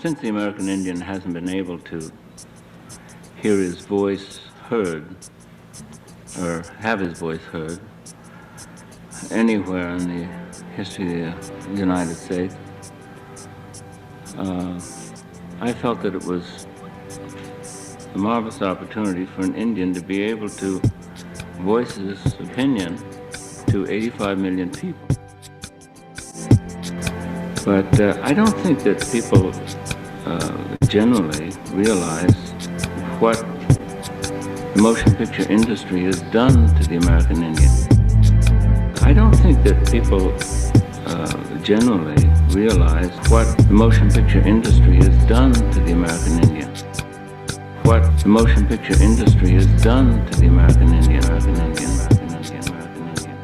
Since the American Indian hasn't been able to hear his voice heard or have his voice heard anywhere in the history of the United States, I felt that it was a marvelous opportunity for an Indian to be able to voice his opinion to 85 million people. But I don't think that people generally realize what the motion picture industry has done to the American Indian. I don't think that people generally realize what the motion picture industry has done to the American Indian. What the motion picture industry has done to the American Indian, American Indian, American Indian, American Indian.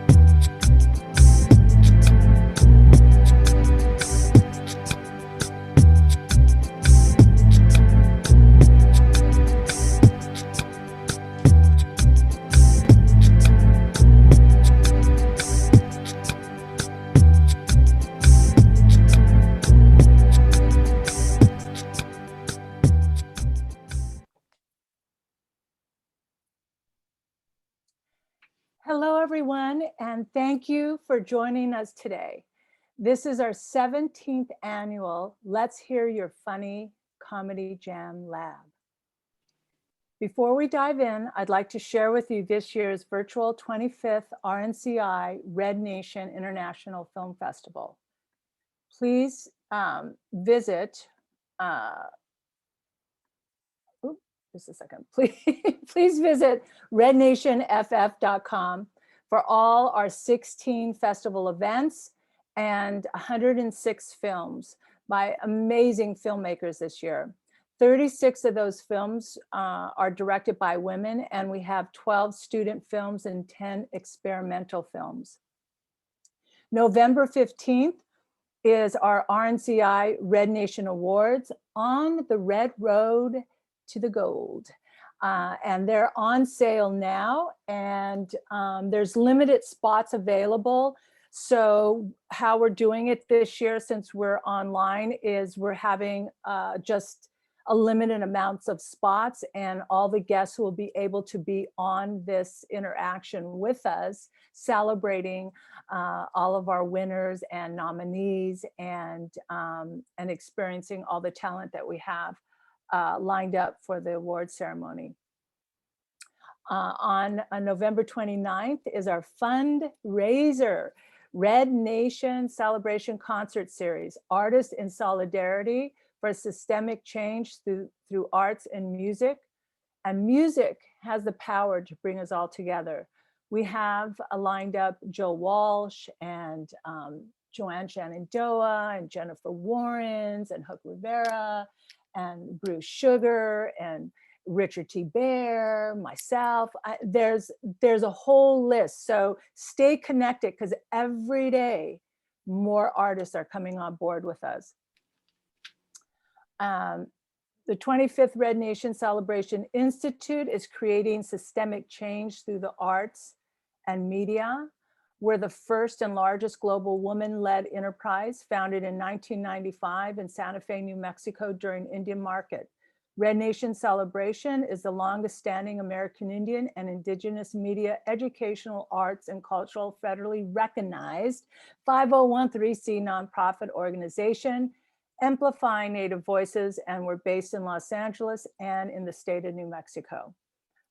Hello, everyone, and thank you for joining us today. This is our 17th annual Let's Hear Your Funny Comedy Jam Lab. Before we dive in, I'd like to share with you this year's virtual 25th RNCI Red Nation International Film Festival. Please visit just a second, please visit rednationff.com for all our 16 festival events and 106 films by amazing filmmakers this year. 36 of those films are directed by women, and we have 12 student films and 10 experimental films. November 15th is our RNCI Red Nation Awards on the Red Road to the Gold. And they're on sale now, and there's limited spots available. So how we're doing it this year, since we're online, is we're having just a limited amounts of spots, and all the guests will be able to be on this interaction with us, celebrating all of our winners and nominees, and experiencing all the talent that we have lined up for the award ceremony. On November 29th is our fundraiser, Red Nation Celebration Concert Series, Artists in Solidarity for Systemic Change through Arts and Music. And music has the power to bring us all together. We have lined up Joe Walsh and Joanne Shenandoah and Jennifer Warrens and Hook Rivera and Bruce Sugar and Richard T. Bear, myself. There's a whole list. So stay connected, because every day more artists are coming on board with us. The 25th Red Nation Celebration Institute is creating systemic change through the arts and media. We're the first and largest global woman-led enterprise, founded in 1995 in Santa Fe, New Mexico during Indian Market. Red Nation Celebration is the longest standing American Indian and Indigenous media, educational, arts, and cultural federally recognized 501(c) nonprofit organization, amplifying Native voices, and we're based in Los Angeles and in the state of New Mexico.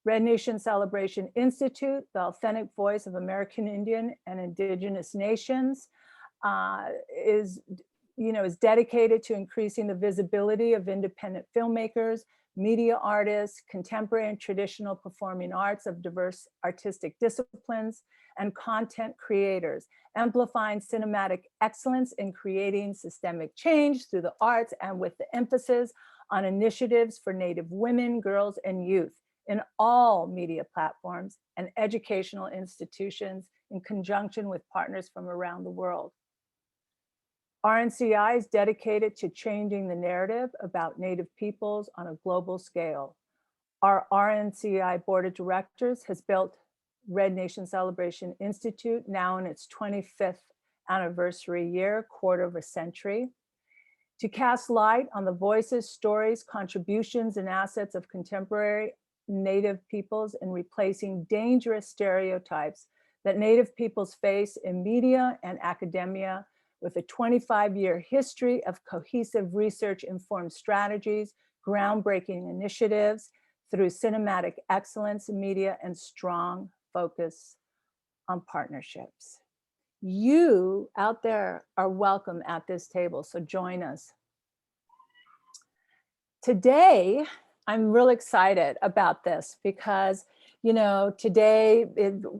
Red Nation Celebration Institute, the authentic voice of American Indian and Indigenous nations, is dedicated to increasing the visibility of independent filmmakers, media artists, contemporary and traditional performing arts of diverse artistic disciplines, and content creators, amplifying cinematic excellence in creating systemic change through the arts, and with the emphasis on initiatives for Native women, girls, and youth in all media platforms and educational institutions in conjunction with partners from around the world. RNCI is dedicated to changing the narrative about Native peoples on a global scale. Our RNCI Board of Directors has built Red Nation Celebration Institute, now in its 25th anniversary year, quarter of a century, to cast light on the voices, stories, contributions, and assets of contemporary Native peoples in replacing dangerous stereotypes that Native peoples face in media and academia, with a 25-year history of cohesive research-informed strategies, groundbreaking initiatives through cinematic excellence in media, and strong focus on partnerships. You out there are welcome at this table, so join us. Today, I'm really excited about this because, today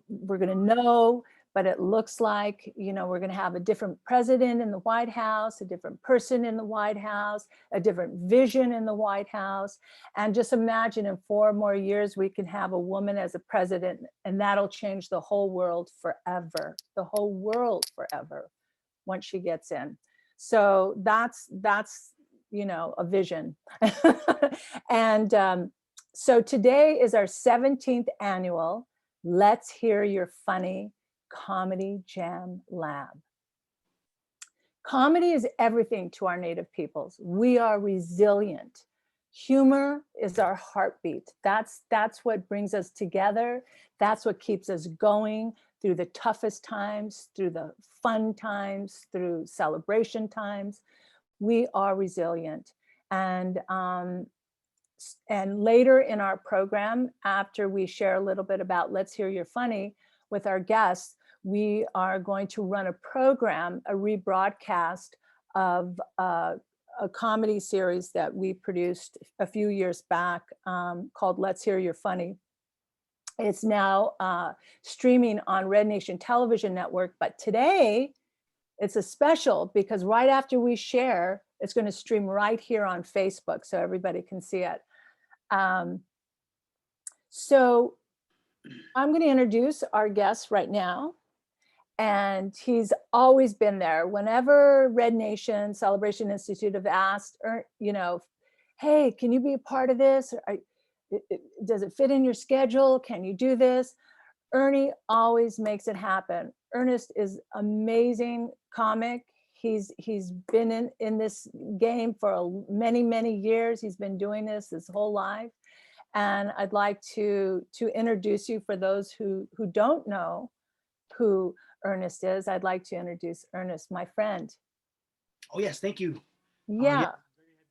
we're going to know, but it looks like, we're going to have a different president in the White House, a different person in the White House, a different vision in the White House. And just imagine in 4 more years, we can have a woman as a president, and that'll change the whole world forever, the whole world forever once she gets in. So that's a vision. And so today is our 17th annual Let's Hear Your Funny Comedy Jam Lab. Comedy is everything to our Native peoples. We are resilient. Humor is our heartbeat. That's what brings us together. That's what keeps us going through the toughest times, through the fun times, through celebration times. We are resilient. And later in our program, after we share a little bit about Let's Hear Your Funny with our guests, we are going to run a program, a rebroadcast of a comedy series that we produced a few years back called Let's Hear Your Funny. It's now streaming on Red Nation Television Network, but today it's a special because right after we share, it's going to stream right here on Facebook so everybody can see it. So I'm going to introduce our guest right now. And he's always been there. Whenever Red Nation Celebration Institute have asked, hey, can you be a part of this? Does it fit in your schedule? Can you do this? Ernie always makes it happen. Ernest is amazing comic. He's been in this game for many, many years. He's been doing this his whole life. And I'd like to introduce you, for those who don't know who Ernest is. I'd like to introduce Ernest, my friend. Oh yes, thank you. Yeah.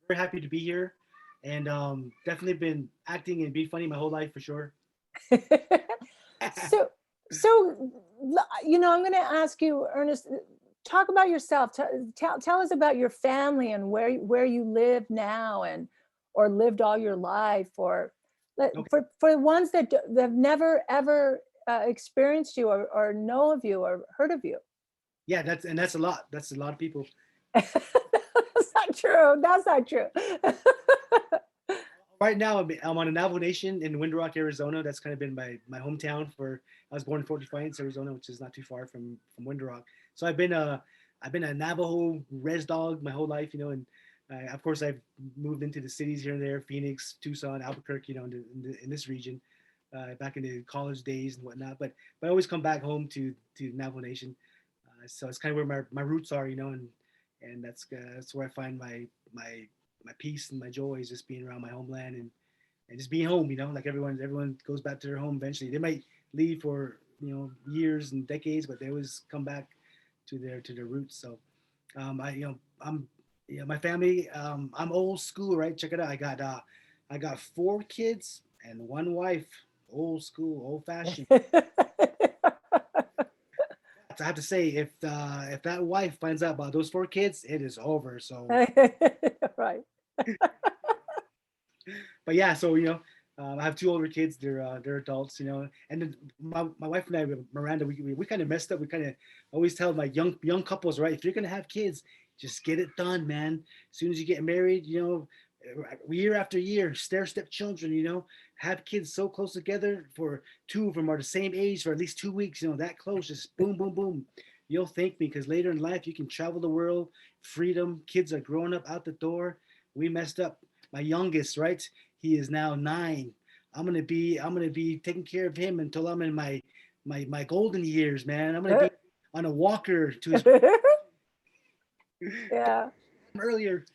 Very happy to be here, and definitely been acting and being funny my whole life for sure. So I'm going to ask you, Ernest, talk about yourself. Tell us about your family and where you live now, or lived all your life, or Okay. for ones that have never ever experienced you or know of you or heard of you. Yeah, that's a lot. That's a lot of people. That's not true. That's not true. Right now, I'm on a Navajo Nation in Window Rock, Arizona. That's kind of been my hometown. I was born in Fort Defiance, Arizona, which is not too far from Window Rock. So I've been a Navajo res dog my whole life, and of course I've moved into the cities here and there: Phoenix, Tucson, Albuquerque, in this region, back in the college days and whatnot. But I always come back home to Navajo Nation. So it's kind of where my roots are, and that's where I find my peace and my joy, is just being around my homeland and just being home. Like everyone goes back to their home eventually. They might leave for years and decades, but they always come back to their roots. So my family, I'm old school, right? Check it out. I got 4 kids and 1 wife. Old school, old fashioned. I have to say, if that wife finds out about those 4 kids, it is over. So right. But yeah, so I have 2 older kids. They're adults, and then my wife and I, Miranda, we kind of messed up. We kind of always tell my young couples, right? If you're gonna have kids, just get it done, man. As soon as you get married, year after year, stair-step children, have kids so close together. For 2 of them are the same age for at least 2 weeks, that close, just boom, boom, boom. You'll thank me, because later in life you can travel the world, freedom. Kids are growing up out the door. We messed up. My youngest, right? He is now 9. I'm gonna be taking care of him until I'm in my golden years, man. I'm gonna be on a walker to his. Yeah. earlier.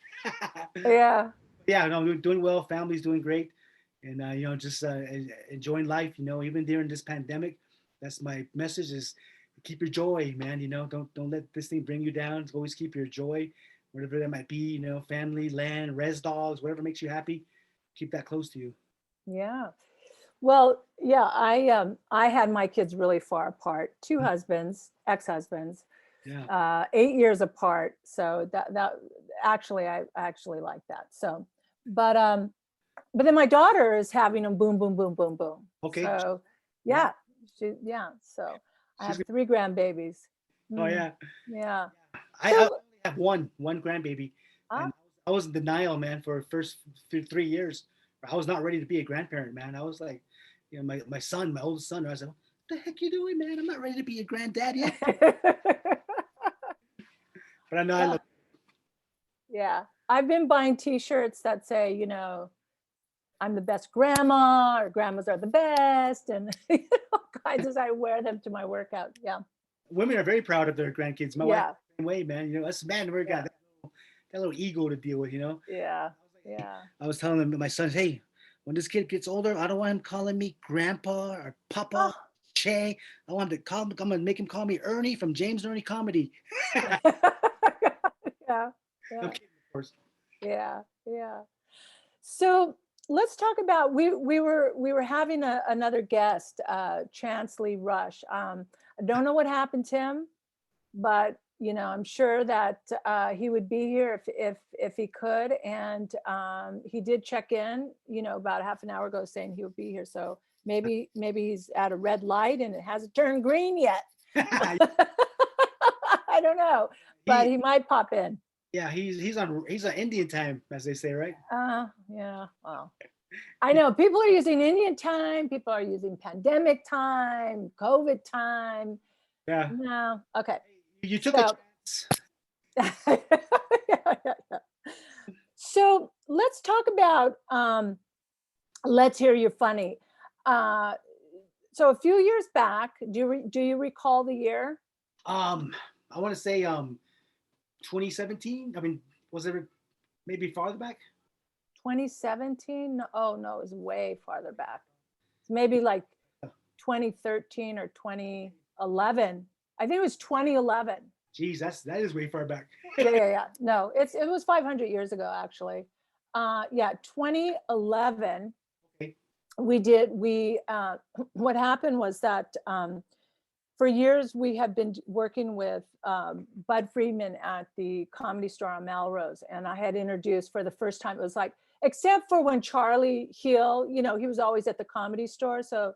Yeah. Yeah, no, we're doing well. Family's doing great, and just enjoying life. Even during this pandemic, that's my message: is keep your joy, man. Don't let this thing bring you down. Always keep your joy, whatever that might be. Family, land, res dogs, whatever makes you happy. Keep that close to you. Yeah. Well, yeah, I had my kids really far apart, two husbands, ex-husbands, Yeah. 8 years apart. So that actually, I actually like that. So, but then my daughter is having them boom, boom, boom, boom, boom. Okay. So Yeah. yeah. So I She's have good. 3 grandbabies. Oh Mm, yeah. yeah. I So, only have one grandbaby, ah, and I was in denial, man, for the first 3 years. I was not ready to be a grandparent, man. I was like, my son, my oldest son, I was like, what the heck you doing, man? I'm not ready to be a granddad yet. But I know I yeah, love. yeah. I've been buying T-shirts that say, I'm the best grandma, or grandmas are the best, and all kinds of. I wear them to my workout. Yeah, Women are very proud of their grandkids. My wife, yeah, same way, man. Us men, we got yeah, that little ego to deal with. yeah, yeah. I was telling them, my son, hey, when this kid gets older, I don't want him calling me grandpa or papa, Oh, Che. I want him to I'm gonna make him call me Ernie from James and Ernie Comedy. I'm yeah, yeah, kidding, of course. yeah, yeah. So let's talk about we were having another guest, Chance Lee Rush. I don't know what happened to him, but I'm sure that he would be here if he could. And he did check in, about half an hour ago, saying he would be here. So maybe he's at a red light and it hasn't turned green yet. I don't know, but he, he might pop in. yeah, he's on Indian time, as they say, right? Yeah. Well, I know people are using Indian time. People are using pandemic time, COVID time. Yeah. No, okay. You took a So chance. yeah, yeah, yeah. So let's talk about let's hear you funny. Uh, so a few years back, do you recall the year? Um, I want to say 2017. I mean, was it maybe farther back? 2017? Oh no, it was way farther back. Maybe like 2013 or 2011. I think it was 2011. Geez, that is way far back. Yeah. No, it was 500 years ago, actually. Yeah, 2011. Okay. What happened was that for years we had been working with Bud Friedman at the Comedy Store on Melrose, and I had introduced for the first time. It was like, except for when Charlie Hill, he was always at the Comedy Store, so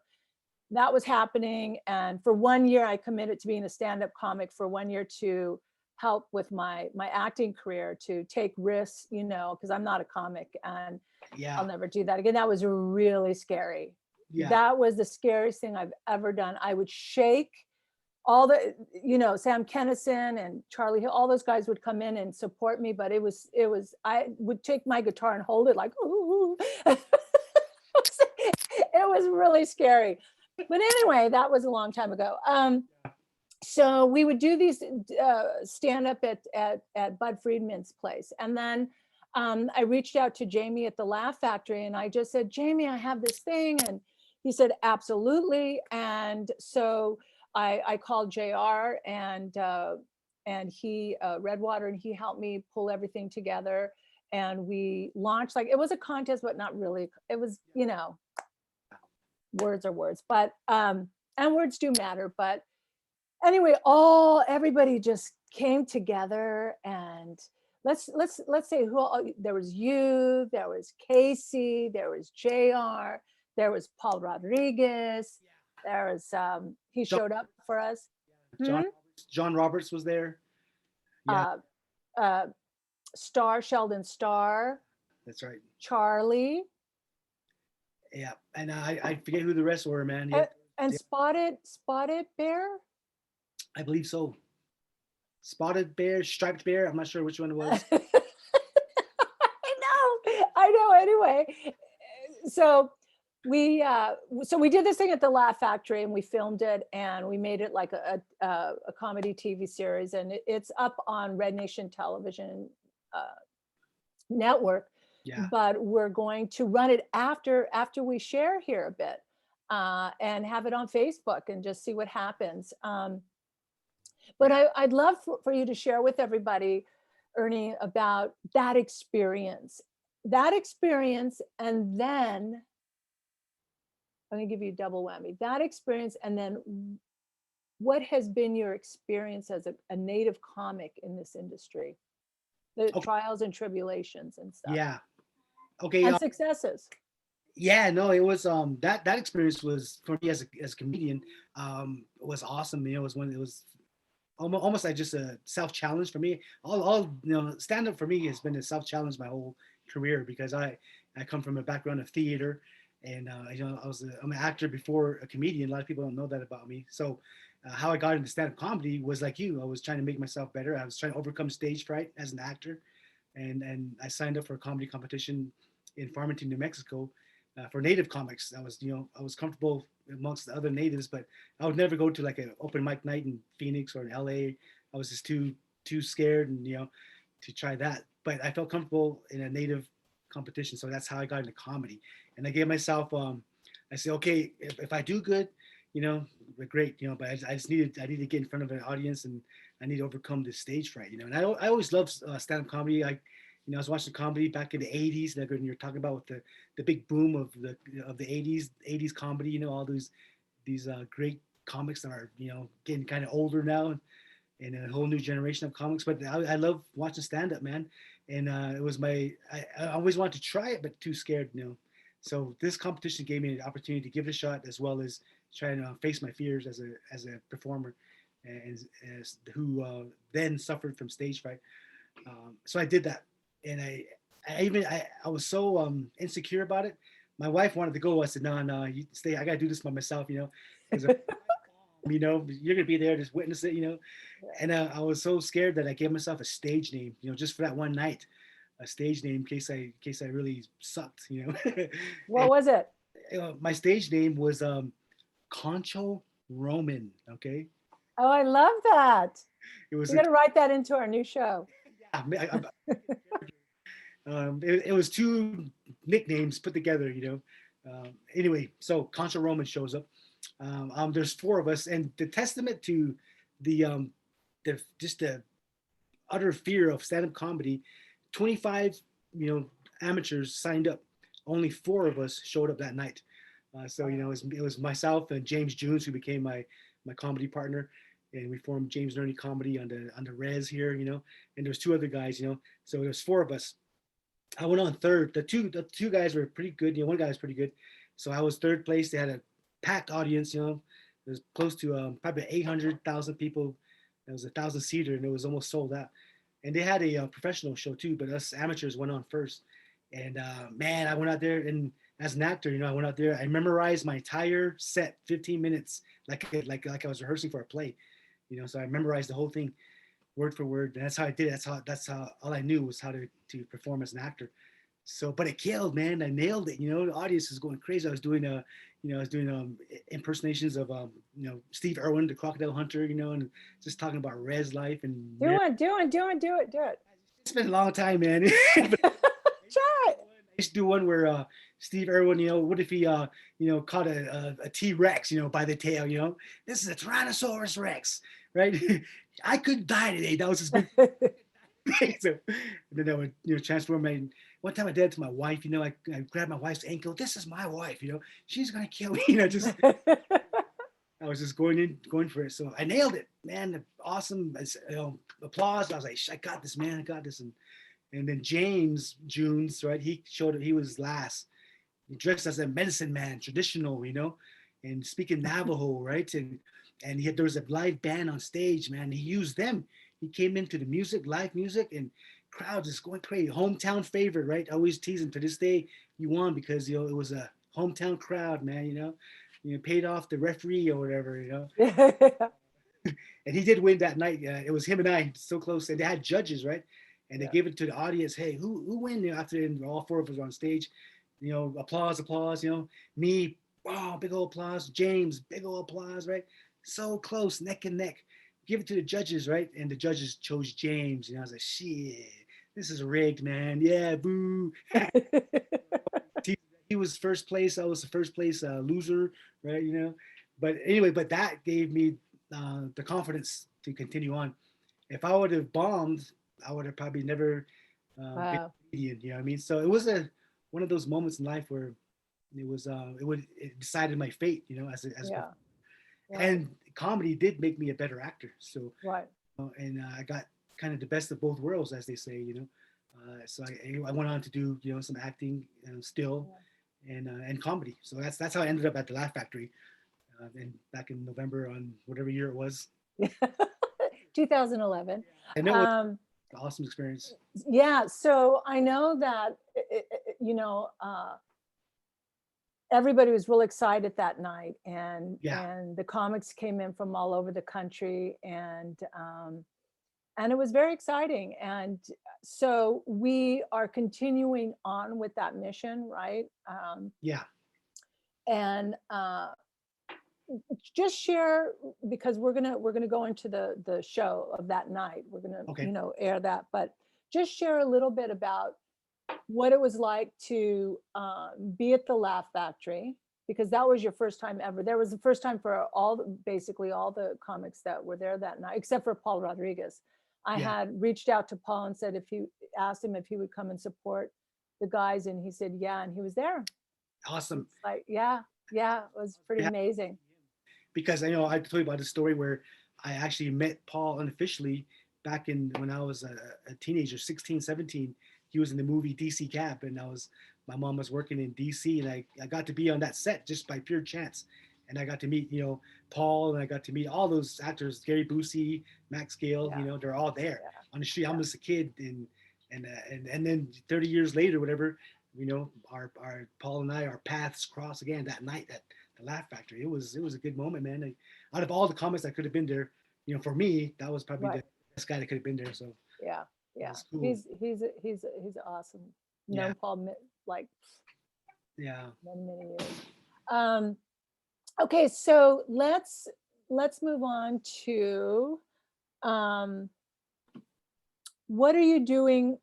that was happening. And for 1 year, I committed to being a stand-up comic for 1 year to help with my acting career, to take risks, because I'm not a comic and Yeah. I'll never do that again. That was really scary. Yeah. That was the scariest thing I've ever done. I would shake. All the, Sam Kennison and Charlie Hill, all those guys would come in and support me, but I would take my guitar and hold it like, ooh. It was really scary. But anyway, that was a long time ago. So we would do these stand up at Bud Friedman's place. And then I reached out to Jamie at the Laugh Factory and I just said, Jamie, I have this thing. And he said, absolutely. And so I called JR and he, Redwater, and he helped me pull everything together. And we launched, like, it was a contest, but not really. It was, words are words, but, and words do matter. But anyway, everybody just came together, and let's say who there was you, there was Casey, there was JR, there was Paul Rodriguez, there was he John, showed up for us. John, John Roberts was there. Yeah, uh Sheldon Starr, that's right. Charlie, Yeah, and I forget who the rest were, man. Yeah, and Spotted Bear. I believe so. Spotted bear, striped bear. I'm not sure which one it was. I know. Anyway, so we did this thing at the Laugh Factory, and we filmed it, and we made it like a comedy TV series, and it's up on Red Nation Television. network, Yeah. but we're going to run it after we share here a bit, and have it on Facebook and just see what happens. But I'd love for you to share with everybody, Ernie, about that experience, and then I'm going to give you a double whammy. That experience, and then what has been your experience as a native comic in this industry? The Okay. trials and tribulations and stuff, Yeah. Okay. and successes. Yeah, no, it was that experience was for me as a comedian, was awesome. You know, it was almost like just a self challenge for me. All stand up for me has been a self challenge my whole career, because I come from a background of theater, and I'm an actor before a comedian. A lot of people don't know that about me. So how I got into stand up comedy was like you. I was trying to make myself better. I was trying to overcome stage fright as an actor, and I signed up for a comedy competition in Farmington, New Mexico, for native comics. I was comfortable amongst the other natives, but I would never go to like an open mic night in Phoenix or in LA. I was just too scared, and to try that. But I felt comfortable in a native competition, so that's how I got into comedy. And I gave myself, I said, okay, if I do good, great, but I just I need to get in front of an audience, and I need to overcome this stage fright, And I always loved stand-up comedy. I was watching comedy back in the '80s, like when you're talking about with the big boom of the '80s comedy. All these great comics that are getting kind of older now, and a whole new generation of comics. But I love watching stand-up, man. And it was I always wanted to try it, but too scared, So this competition gave me an opportunity to give it a shot, as well as trying to face my fears as a performer, and as who then suffered from stage fright. So I did that, and I was so insecure about it. My wife wanted to go. I said, no, you stay. I gotta do this by myself, because you're gonna be there, just witness it, And I was so scared that I gave myself a stage name, just for that one night, a stage name in case I really sucked, What was it? My stage name was Concho Roman. Okay, Oh, I love that. it was We're going to write that into our new show. it was two nicknames put together, Anyway, so Concho Roman shows up. There's four of us, and the testament to the just the utter fear of stand-up comedy, 25 amateurs signed up. Only four of us showed up that night. So it was myself and James Jones, who became my comedy partner, and we formed James and Ernie Comedy on the res here, and there's two other guys, so there's four of us. I went on third. The two guys were pretty good. One guy was pretty good, so I was third place. They had a packed audience. It was close to probably 800,000 people. It was 1,000-seater, and it was almost sold out. And they had a professional show too, but us amateurs went on first. And man, I went out there, and as an actor, I went out there. I memorized my entire set, 15 minutes, like I was rehearsing for a play. So I memorized the whole thing, word for word. And that's how I did it. That's how all I knew was how to perform as an actor. So, but it killed, man. I nailed it. The audience was going crazy. I was doing impersonations of Steve Irwin, the crocodile hunter, and just talking about res life and Do it. It's been a long time, man. Try it. I used to do one where Steve Irwin, what if he caught a T-Rex, by the tail, this is a Tyrannosaurus Rex, right? I could die today. That was his big. So, and then I would transform my. One time I did it to my wife. I grabbed my wife's ankle. This is my wife. She's gonna kill me. Just I was just going for it. So I nailed it, man. Awesome, applause. I was like, I got this, man. I got this. And then James Jones, right? He showed up. He was last. He dressed as a medicine man, traditional, and speaking Navajo, right? And there was a live band on stage, man. He used them. He came into the music, live music, and crowds is going crazy. Hometown favorite, right? I always tease him to this day. You won because it was a hometown crowd, man. Paid off the referee or whatever, And he did win that night. It was him and I, so close. And they had judges, right? And they gave it to the audience. Hey, who win? After all four of us were on stage, applause. Me, wow, big old applause. James, big old applause, right? So close, neck and neck. Give it to the judges, right? And the judges chose James. I was like, shit. this is rigged, man. Yeah, boo. he, he was first place. I was the first place loser, right? You know, but anyway, but that gave me the confidence to continue on. If I would have bombed, I would have probably never been Wow. a comedian. You know what I mean? So it was a one of those moments in life where it decided my fate. You know, as Yeah. Right. and comedy did make me a better actor. So Right. and I got kind of the best of both worlds, as they say. You know, so I went on to do some acting still and comedy. So that's how I ended up at the Laugh Factory. And back in November on whatever year it was, Yeah. 2011. and it was Um, an awesome experience. yeah. So I know that, everybody was real excited that night, Yeah, and the comics came in from all over the country, and it was very exciting. And so we are continuing on with that mission, right? yeah, And just share, because we're gonna go into the show of that night. We're gonna okay, air that, but just share a little bit about what it was like to be at the Laugh Factory, because that was your first time ever. There was the first time for basically all the comics that were there that night, except for Paul Rodriguez. I yeah, had reached out to Paul and said, if he asked him if he would come and support the guys, and he said yeah, and he was there. awesome. It's like, yeah, yeah, it was pretty Yeah, amazing. because I know I told you about the story where I actually met Paul unofficially back in when I was a teenager, 16, 17. He was in the movie DC Cap, and my mom was working in DC, and I got to be on that set just by pure chance. And I got to meet, Paul, and I got to meet all those actors, Gary Busey, Max Gale, Yeah, they're all there yeah, on the street. I'm yeah, just a kid, and then 30 years later, whatever, our Paul and our paths cross again that night at the Laugh Factory. It was a good moment, man. Out of all the comics that could have been there, for me, that was probably right, the best guy that could have been there. So yeah, it yeah. was cool. He's awesome. Yeah, Known Paul like yeah. many, many years. Um, okay, so let's move on to, um, what are you doing?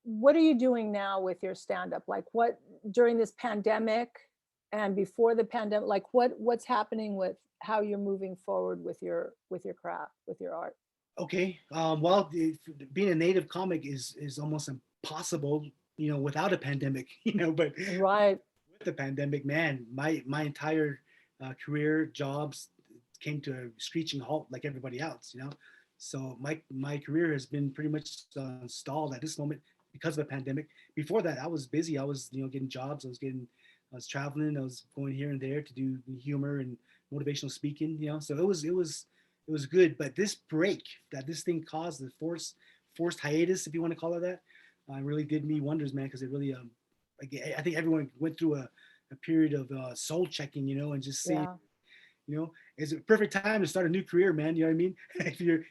What are you doing now with your stand up? Like, what during this pandemic and before the pandemic? Like, what's happening with how you're moving forward with your craft, with your art? Okay. Well, being a native comic is almost impossible, without a pandemic. But Right. with the pandemic, man, my entire career, jobs came to a screeching halt like everybody else. So my career has been pretty much stalled at this moment because of the pandemic. Before that, I was busy. I was getting jobs. I was traveling. I was going here and there to do humor and motivational speaking. So it was good. But this break that this thing caused, the forced hiatus, if you want to call it that, really did me wonders, man. Because it really like, I think everyone went through a period of soul checking, and just saying, Yeah. it's a perfect time to start a new career, man. You know what I mean?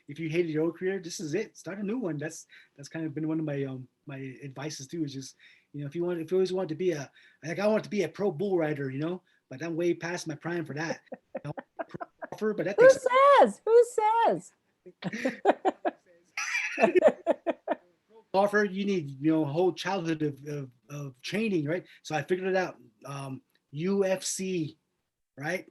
If you hated your old career, this is it. Start a new one. That's kind of been one of my advices too. Is just if you always want to be I want to be a pro bull rider, but I'm way past my prime for that. Pro golfer, but that Who takes says? Who says? golfer. You need a whole childhood of training, right? So I figured it out. UFC, right?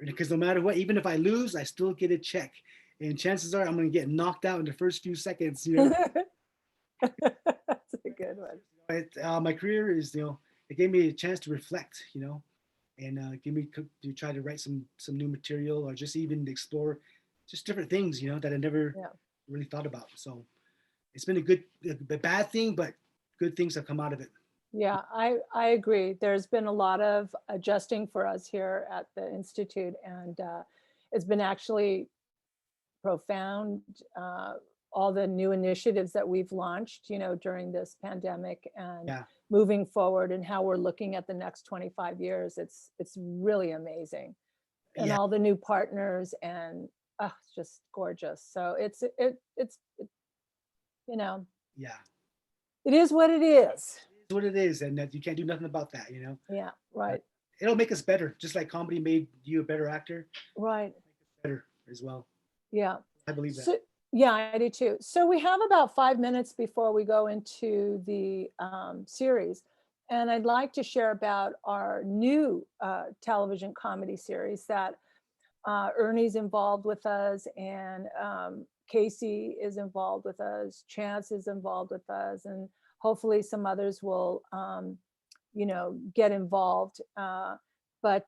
Because no matter what, even if I lose, I still get a check. And chances are I'm going to get knocked out in the first few seconds. That's a good one. My career is, it gave me a chance to reflect, and give me to try to write some new material or just even explore just different things, that I never Yeah. really thought about. So it's been a bad thing, but good things have come out of it. Yeah, I agree. There's been a lot of adjusting for us here at the Institute, and it's been actually profound. All the new initiatives that we've launched, during this pandemic, and Yeah, moving forward, and how we're looking at the next 25 years. It's really amazing, and yeah, all the new partners, and it's just gorgeous. So you know, yeah. it is what it is. It's what it is, and that you can't do nothing about that. Yeah, Uh, right, It'll make us better, just like comedy made you a better actor, right. better as well. Yeah. I believe that. So, Yeah, I do too. So we have about 5 minutes before we go into the series. And I'd like to share about our new television comedy series that Ernie's involved with us, and Casey is involved with us, Chance is involved with us, and hopefully some others will, get involved. But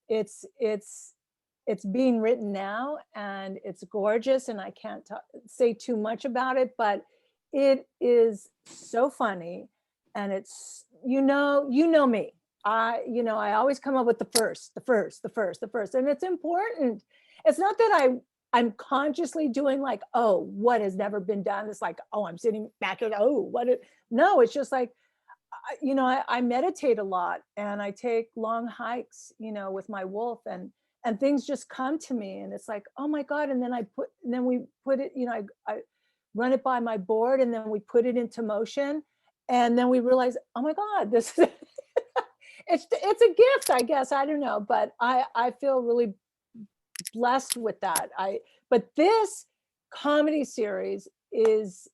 it's being written now, and it's gorgeous, and I can't say too much about it, but it is so funny, and it's, me. I always come up with the first, and it's important. It's not that I'm consciously doing like, oh, what has never been done. It's like, oh, I'm sitting back and no, it's just like, I meditate a lot, and I take long hikes, with my wolf, and things just come to me, and it's like, oh my God. And then we put it, I run it by my board, and then we put it into motion, and then we realize, oh my God, this is it's a gift, I guess. I don't know, but I feel really blessed with that. But this comedy series is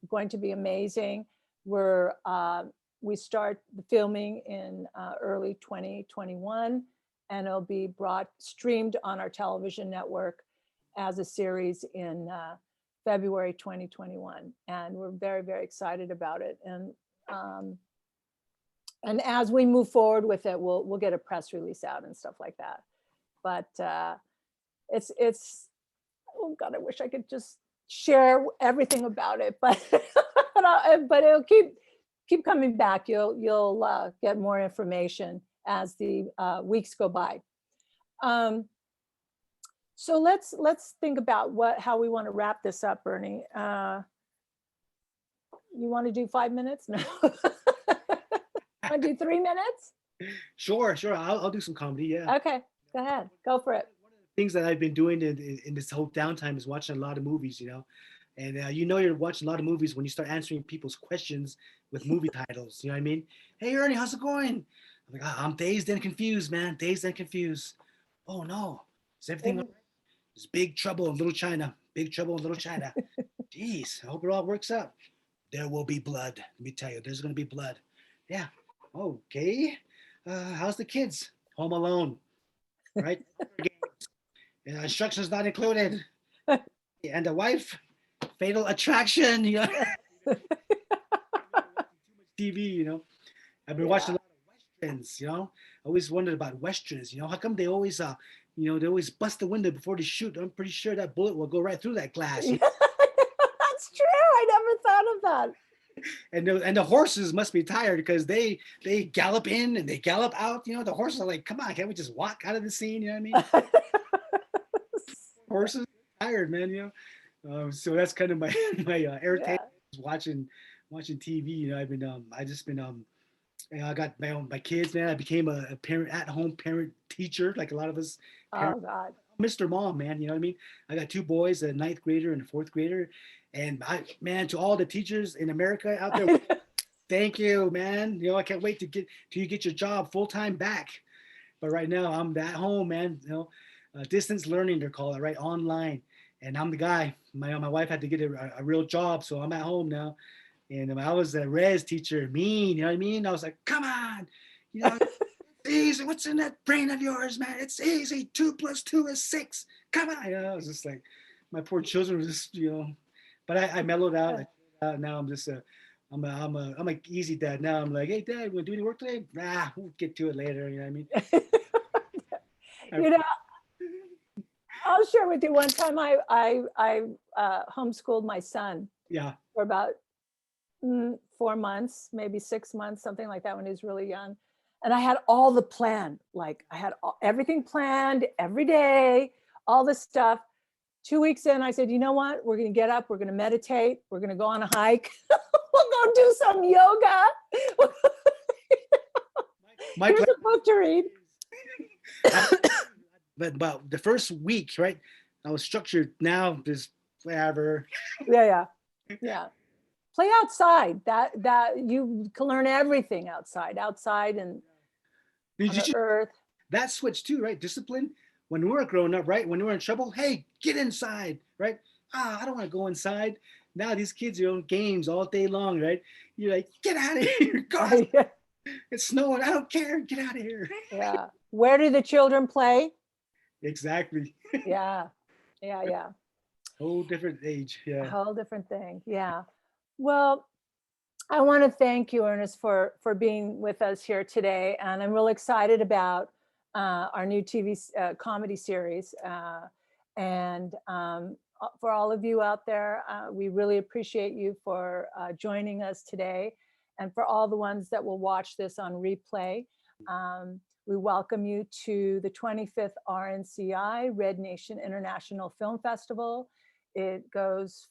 going to be amazing. We start the filming in early 2021, and it'll be streamed on our television network as a series in February 2021. And we're very, very excited about it. And as we move forward with it, we'll get a press release out and stuff like that. But it's oh God, I wish I could just share everything about it, but but it'll keep coming back. You'll get more information as the weeks go by. So let's think about how we want to wrap this up, Bernie. You want to do 5 minutes? No. Want to do 3 minutes? Sure. I'll do some comedy. Yeah. Okay, go ahead. Go for it. One of the things that I've been doing in this whole downtime is watching a lot of movies, and you're watching a lot of movies when you start answering people's questions with movie titles. You know what I mean? Hey, Ernie, how's it going? I'm like, I'm dazed and confused, man. Dazed and confused. Oh no, is everything all right? It's Big Trouble in Little China. Big Trouble in Little China. Jeez, I hope it all works out. There will be blood. Let me tell you, there's going to be blood. Yeah. Okay. How's the kids? Home alone. Right? Instructions not included. And the wife, Fatal Attraction. TV. I've been watching a lot of westerns. I always wondered about westerns. How come they always they always bust the window before they shoot? I'm pretty sure that bullet will go right through that glass. That's true. I never thought of that. And the horses must be tired because they gallop in and they gallop out. The horses are like, come on, can't we just walk out of the scene? You know what I mean? Horses are tired, man. So that's kind of my Airdate. Watching TV. I got my kids, man. I became a parent, at-home parent teacher, like a lot of us. Oh God. Mr. Mom, man. You know what I mean? I got 2 boys, a 9th grader and a 4th grader. And to all the teachers in America out there, thank you, man. I can't wait till you get your job full-time back. But right now I'm at home, man. Distance learning, they're calling it, right? Online. And I'm the guy. My wife had to get a real job, so I'm at home now. And I was a res teacher, mean, you know what I mean? I was like, come on, it's easy. What's in that brain of yours, man? It's easy. 2 + 2 is 6. Come on. I was just like, my poor children were just, but I mellowed out. Now I'm just I'm a easy dad. Now I'm like, hey, Dad, want to do any work today? Nah, we'll get to it later. You know what I mean? I'll share with you. One time I homeschooled my son. Yeah. For about 4 months, maybe 6 months, something like that, when he was really young. And I had all the plan. Like I had everything planned every day, all this stuff. 2 weeks in, I said, you know what? We're going to get up. We're going to meditate. We're going to go on a hike. We'll go do some yoga. Here's a book to read. But the first week, right? I was structured. Now just whatever. Yeah. Play outside. That you can learn everything outside and on the earth. That switch too, right? Discipline. When we were growing up, right? When we were in trouble, hey, get inside, right? I don't want to go inside. Now these kids are on games all day long, right? You're like, get out of here. God, it's snowing. I don't care. Get out of here. Yeah. Where do the children play? Exactly. Yeah. Yeah. Yeah. Whole different age. A Yeah. whole different thing. Yeah. Well, I want to thank you, Ernest, for being with us here today, and I'm really excited about our new TV comedy series. And for all of you out there, we really appreciate you for joining us today, and for all the ones that will watch this on replay. We welcome you to the 25th RNCI Red Nation International Film Festival. It goes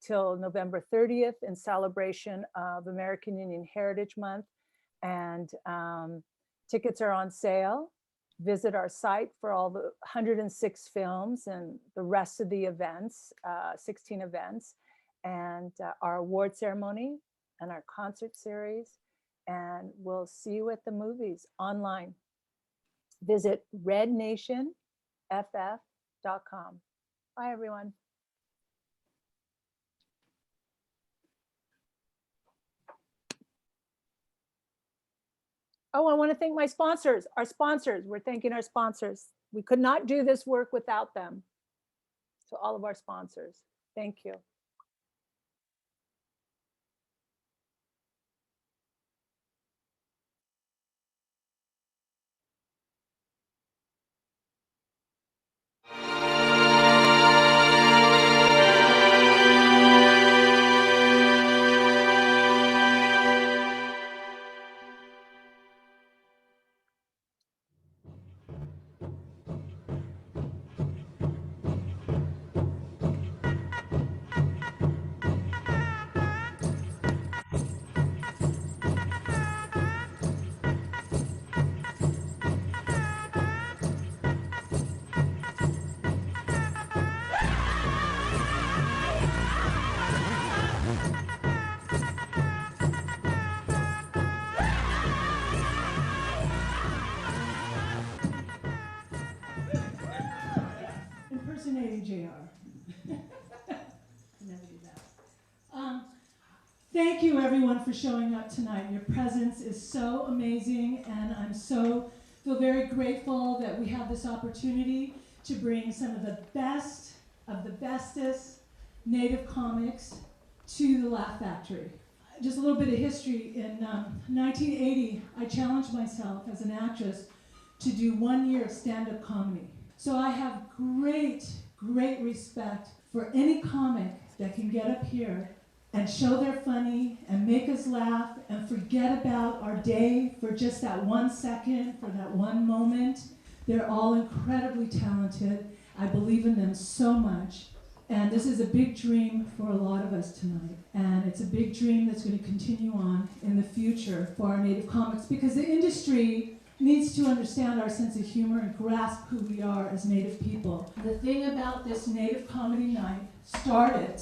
till November 30th in celebration of American Indian Heritage Month. And tickets are on sale. Visit our site for all the 106 films and the rest of the events, 16 events, and our award ceremony and our concert series. And we'll see you at the movies online. Visit rednationff.com. Bye, everyone. Oh, I want to thank my sponsors, our sponsors. We're thanking our sponsors. We could not do this work without them. So all of our sponsors, thank you. Impersonating JR. Never do that. Thank you everyone for showing up tonight. Your presence is so amazing, and I'm feel very grateful that we have this opportunity to bring some of the best of the bestest Native comics to the Laugh Factory. Just a little bit of history. In 1980, I challenged myself as an actress to do 1 year of stand-up comedy. So I have great respect for any comic that can get up here and show they're funny and make us laugh and forget about our day for just that 1 second, for that one moment. They're all incredibly talented. I believe in them so much. And this is a big dream for a lot of us tonight. And it's a big dream that's going to continue on in the future for our Native comics, because the industry needs to understand our sense of humor and grasp who we are as Native people. The thing about this Native Comedy Night started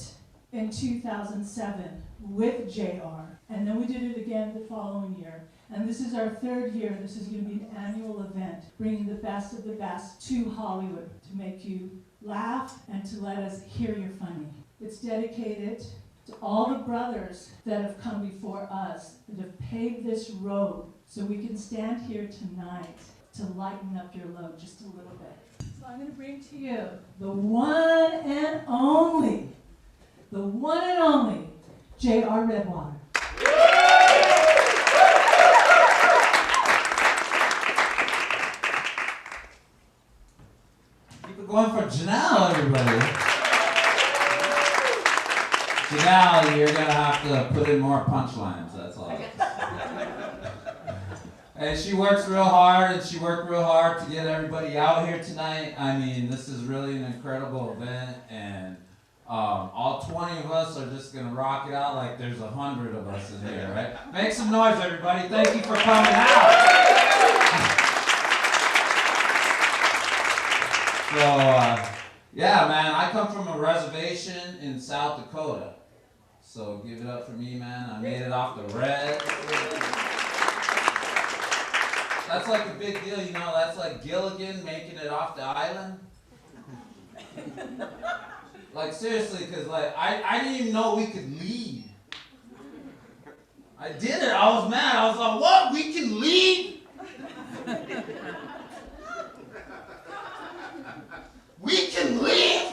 in 2007 with JR, and then we did it again the following year. And this is our 3rd year. This is going to be an annual event, bringing the best of the best to Hollywood to make you laugh and to let us hear you're funny. It's dedicated to all the brothers that have come before us, that have paved this road so we can stand here tonight to lighten up your load just a little bit. So I'm going to bring to you the one and only J.R. Redwater. Keep it going for Janelle, everybody. Janelle, you're going to have to put in more punchlines, that's all. And she works real hard, and she worked real hard to get everybody out here tonight. I mean, this is really an incredible event, and all 20 of us are just going to rock it out like there's 100 of us in here, right? Make some noise, everybody. Thank you for coming out. So, yeah, man, I come from a reservation in South Dakota. So give it up for me, man. I made it off the red. That's like a big deal, you know. That's like Gilligan making it off the island. Like seriously, cause like I didn't even know we could lead. I did it. I was mad. I was like, what? We can lead? We can lead?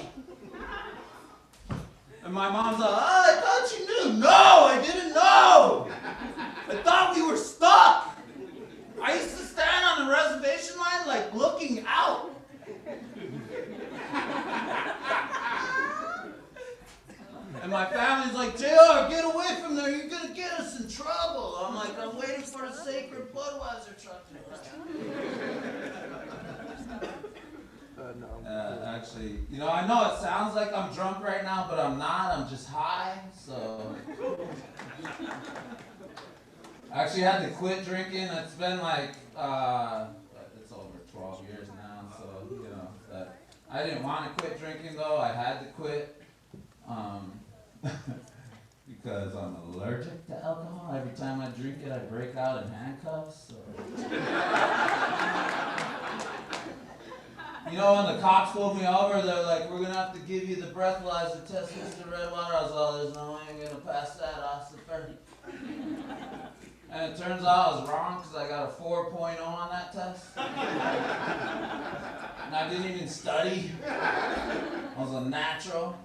And my mom's like, oh, I thought you knew. No, I didn't know. I thought we were stuck. I used to stand on the reservation line like looking out. And my family's like, JR, get away from there. You're going to get us in trouble. I'm like, I'm waiting for a sacred Budweiser truck to actually, you know, I know it sounds like I'm drunk right now, but I'm not. I'm just high, so. I actually had to quit drinking. It's been like, it's over 12 years now, so, you know, that I didn't want to quit drinking, though. I had to quit. Because I'm allergic to alcohol. Every time I drink it, I break out in handcuffs. So. You know, when the cops pulled me over, they're like, we're going to have to give you the breathalyzer test, Mr. Redwater. I was like, there's no way I'm going to pass that, officer. And it turns out I was wrong because I got a 4.0 on that test. And I didn't even study. I was a natural.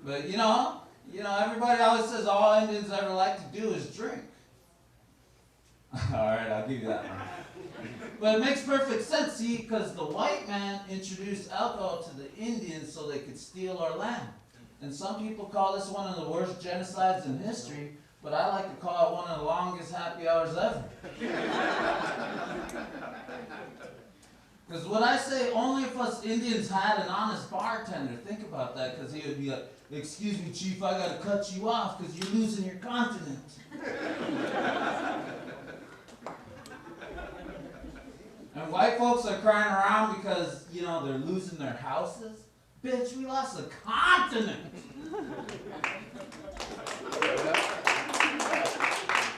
But you know, everybody always says all Indians ever like to do is drink. All right, I'll give you that one. But it makes perfect sense, see, because the white man introduced alcohol to the Indians so they could steal our land. And some people call this one of the worst genocides in history, but I like to call it one of the longest happy hours ever. Because when I say only if us Indians had an honest bartender, think about that, because he would be like, excuse me, chief, I gotta cut you off because you're losing your continent. And white folks are crying around because, you know, they're losing their houses. Bitch, we lost a continent.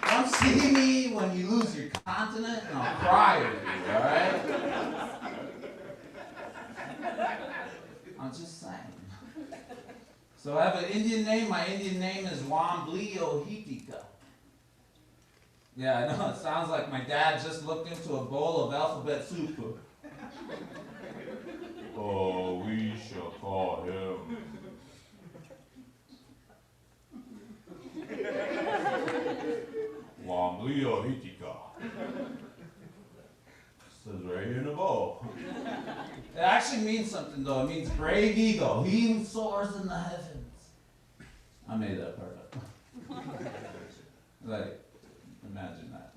Come see me when you lose your continent and I'll cry with you, alright? I'm just saying. So I have an Indian name. My Indian name is Wamblio Hitika. Yeah, I know, it sounds like my dad just looked into a bowl of alphabet soup. Oh, we shall call him. Wamblio Hitika. Says right here in the bowl. It actually means something though. It means brave eagle. He who soars in the heavens. I made that part up. Like, imagine that.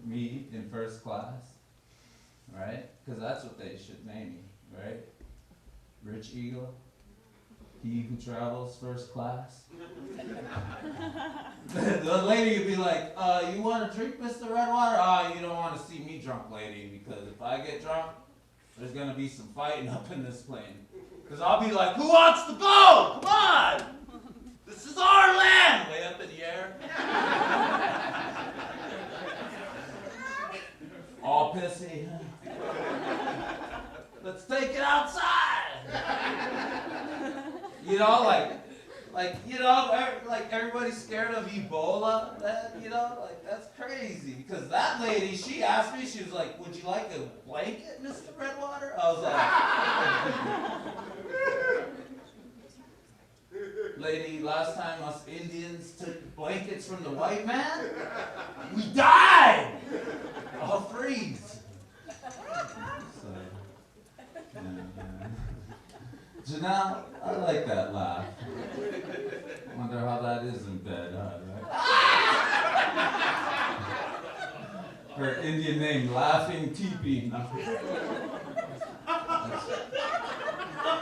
Me in first class, right? Because that's what they should name me, right? Rich eagle. He who travels first class. The lady would be like, you want to drink, Mr. Redwater? You don't want to see me drunk, lady, because if I get drunk, there's going to be some fighting up in this plane. Because I'll be like, who wants to go? Come on! This is our land! Way up in the air. All pissy. Let's take it outside! You know, like everybody's scared of Ebola, that's crazy. Because that lady, she asked me, she was like, would you like a blanket, Mr. Redwater? I was like, lady, last time us Indians took blankets from the white man, we died! I'll freeze. So, yeah. Janelle, I like that laugh. Wonder how that is in bed, huh? Right? Her Indian name, Laughing Teepee.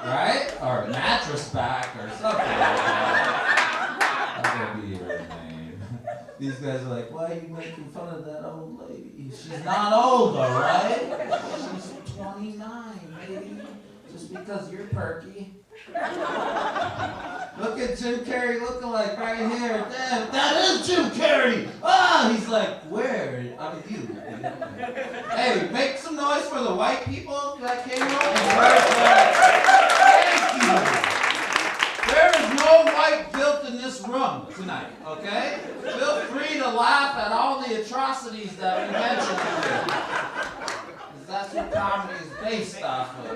Right? Or Mattress Back or something like that. That would be her name. These guys are like, why are you making fun of that old lady? She's not old, alright? She's 29, baby. Just because you're perky. Look at Jim Carrey lookalike right here. Damn, that is Jim Carrey! He's like, where? I mean, you. Hey, make some noise for the white people that came over. Thank you. tonight, okay? Feel free to laugh at all the atrocities that we mentioned here. Because that's what comedy is based off of,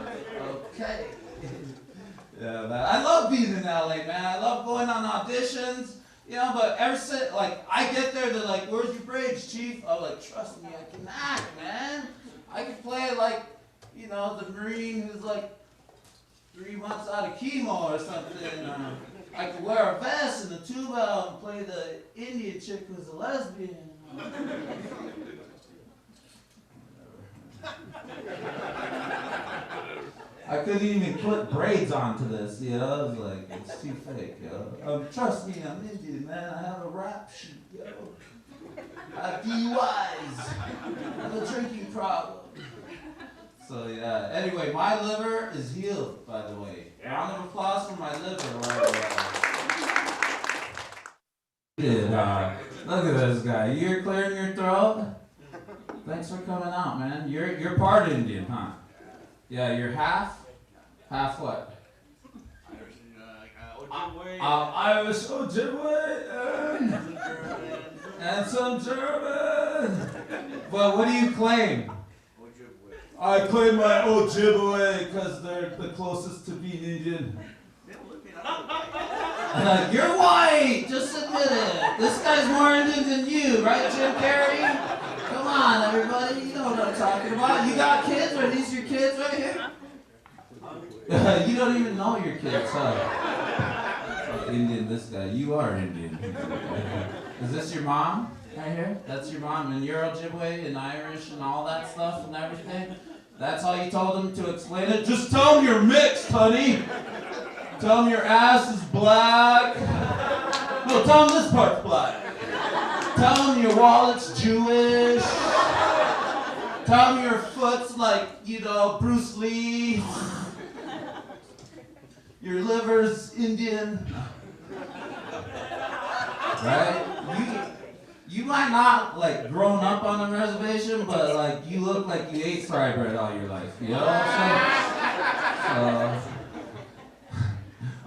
okay? Yeah, man. I love being in LA, man. I love going on auditions, you know, but ever since, like, I get there, they're like, where's your bridge, chief? I'm like, trust me, I can act, man. I can play, like, you know, the Marine who's, like, 3 months out of chemo or something. I could wear a vest and a tuba and play the Indian chick who's a lesbian. I couldn't even put braids onto this, you know? I was like, it's too fake, yo. Trust me, I'm Indian, man. I have a rap sheet, yo. I have DUIs. I have a drinking problem. So yeah, anyway, my liver is healed, by the way. Round of applause for my liver. Look at this guy. You're clearing your throat? Thanks for coming out, man. You're part Indian, huh? Yeah, you're half? Half what? Irish Ojibwe and some German. But what do you claim? I claim my Ojibwe because they're the closest to being Indian. You're white! Just admit it. This guy's more Indian than you, right, Jim Carrey? Come on, everybody. You know what I'm talking about. You got kids? Are these your kids right here? You don't even know your kids, huh? Indian, this guy. You are Indian. Is this your mom? Right here? That's your mom. And you're Ojibwe and Irish and all that stuff and everything? That's all you told him to explain it? Just tell him you're mixed, honey. Tell him your ass is black. No, tell him this part's black. Tell him your wallet's Jewish. Tell him your foot's like, you know, Bruce Lee. Your liver's Indian. Right? You might not, like, grown up on a reservation, but, like, you look like you ate fry bread all your life. You know what I'm saying?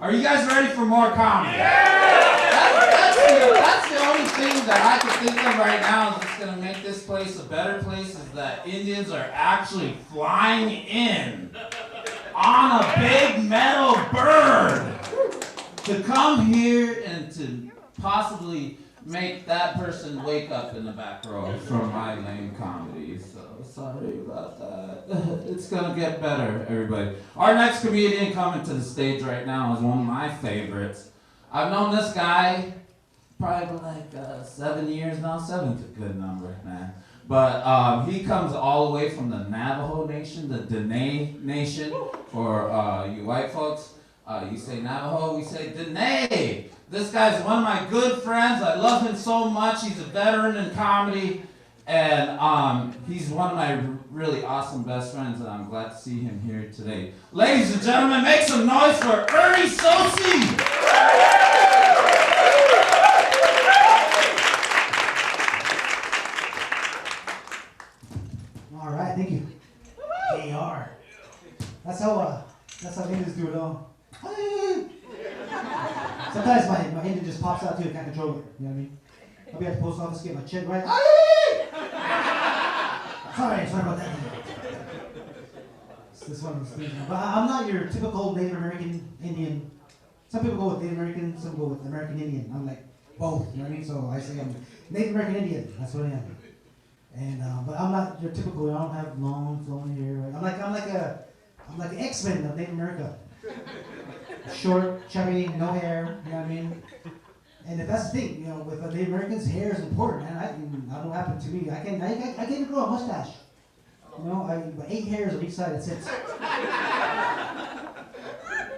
Are you guys ready for more comedy? That's the only thing that I can think of right now that's going to make this place a better place is that Indians are actually flying in on a big metal bird to come here and to possibly make that person wake up in the back row from my lame comedy. So sorry about that. It's gonna get better, everybody. Our next comedian coming to the stage right now is one of my favorites. I've known this guy probably like 7 years now. 7's a good number, man. But he comes all the way from the Navajo Nation, the Dene Nation, for you white folks. You say Navajo, we say Dene. This guy's one of my good friends. I love him so much. He's a veteran in comedy. And he's one of my really awesome best friends, and I'm glad to see him here today. Ladies and gentlemen, make some noise for Ernie Sosi! All right, thank you. JR. That's how Indians do it all. Sometimes my Indian just pops out too, I can't control it. You know what I mean? I'll be at the post office, get my check right. Sorry about that. This one was speaking. But I'm not your typical Native American Indian. Some people go with Native American, some go with American Indian. I'm like both, you know what I mean? So I say I'm Native American Indian. That's what I am. And but I'm not your typical. I don't have long flowing hair. I'm like an X-Men of Native America. Short, chubby, no hair. You know what I mean? And if that's the thing, you know, with Native Americans, hair is important, man. I don't know what happened to me. I can't even grow a mustache. You know, I 8 hairs on each side. That's it.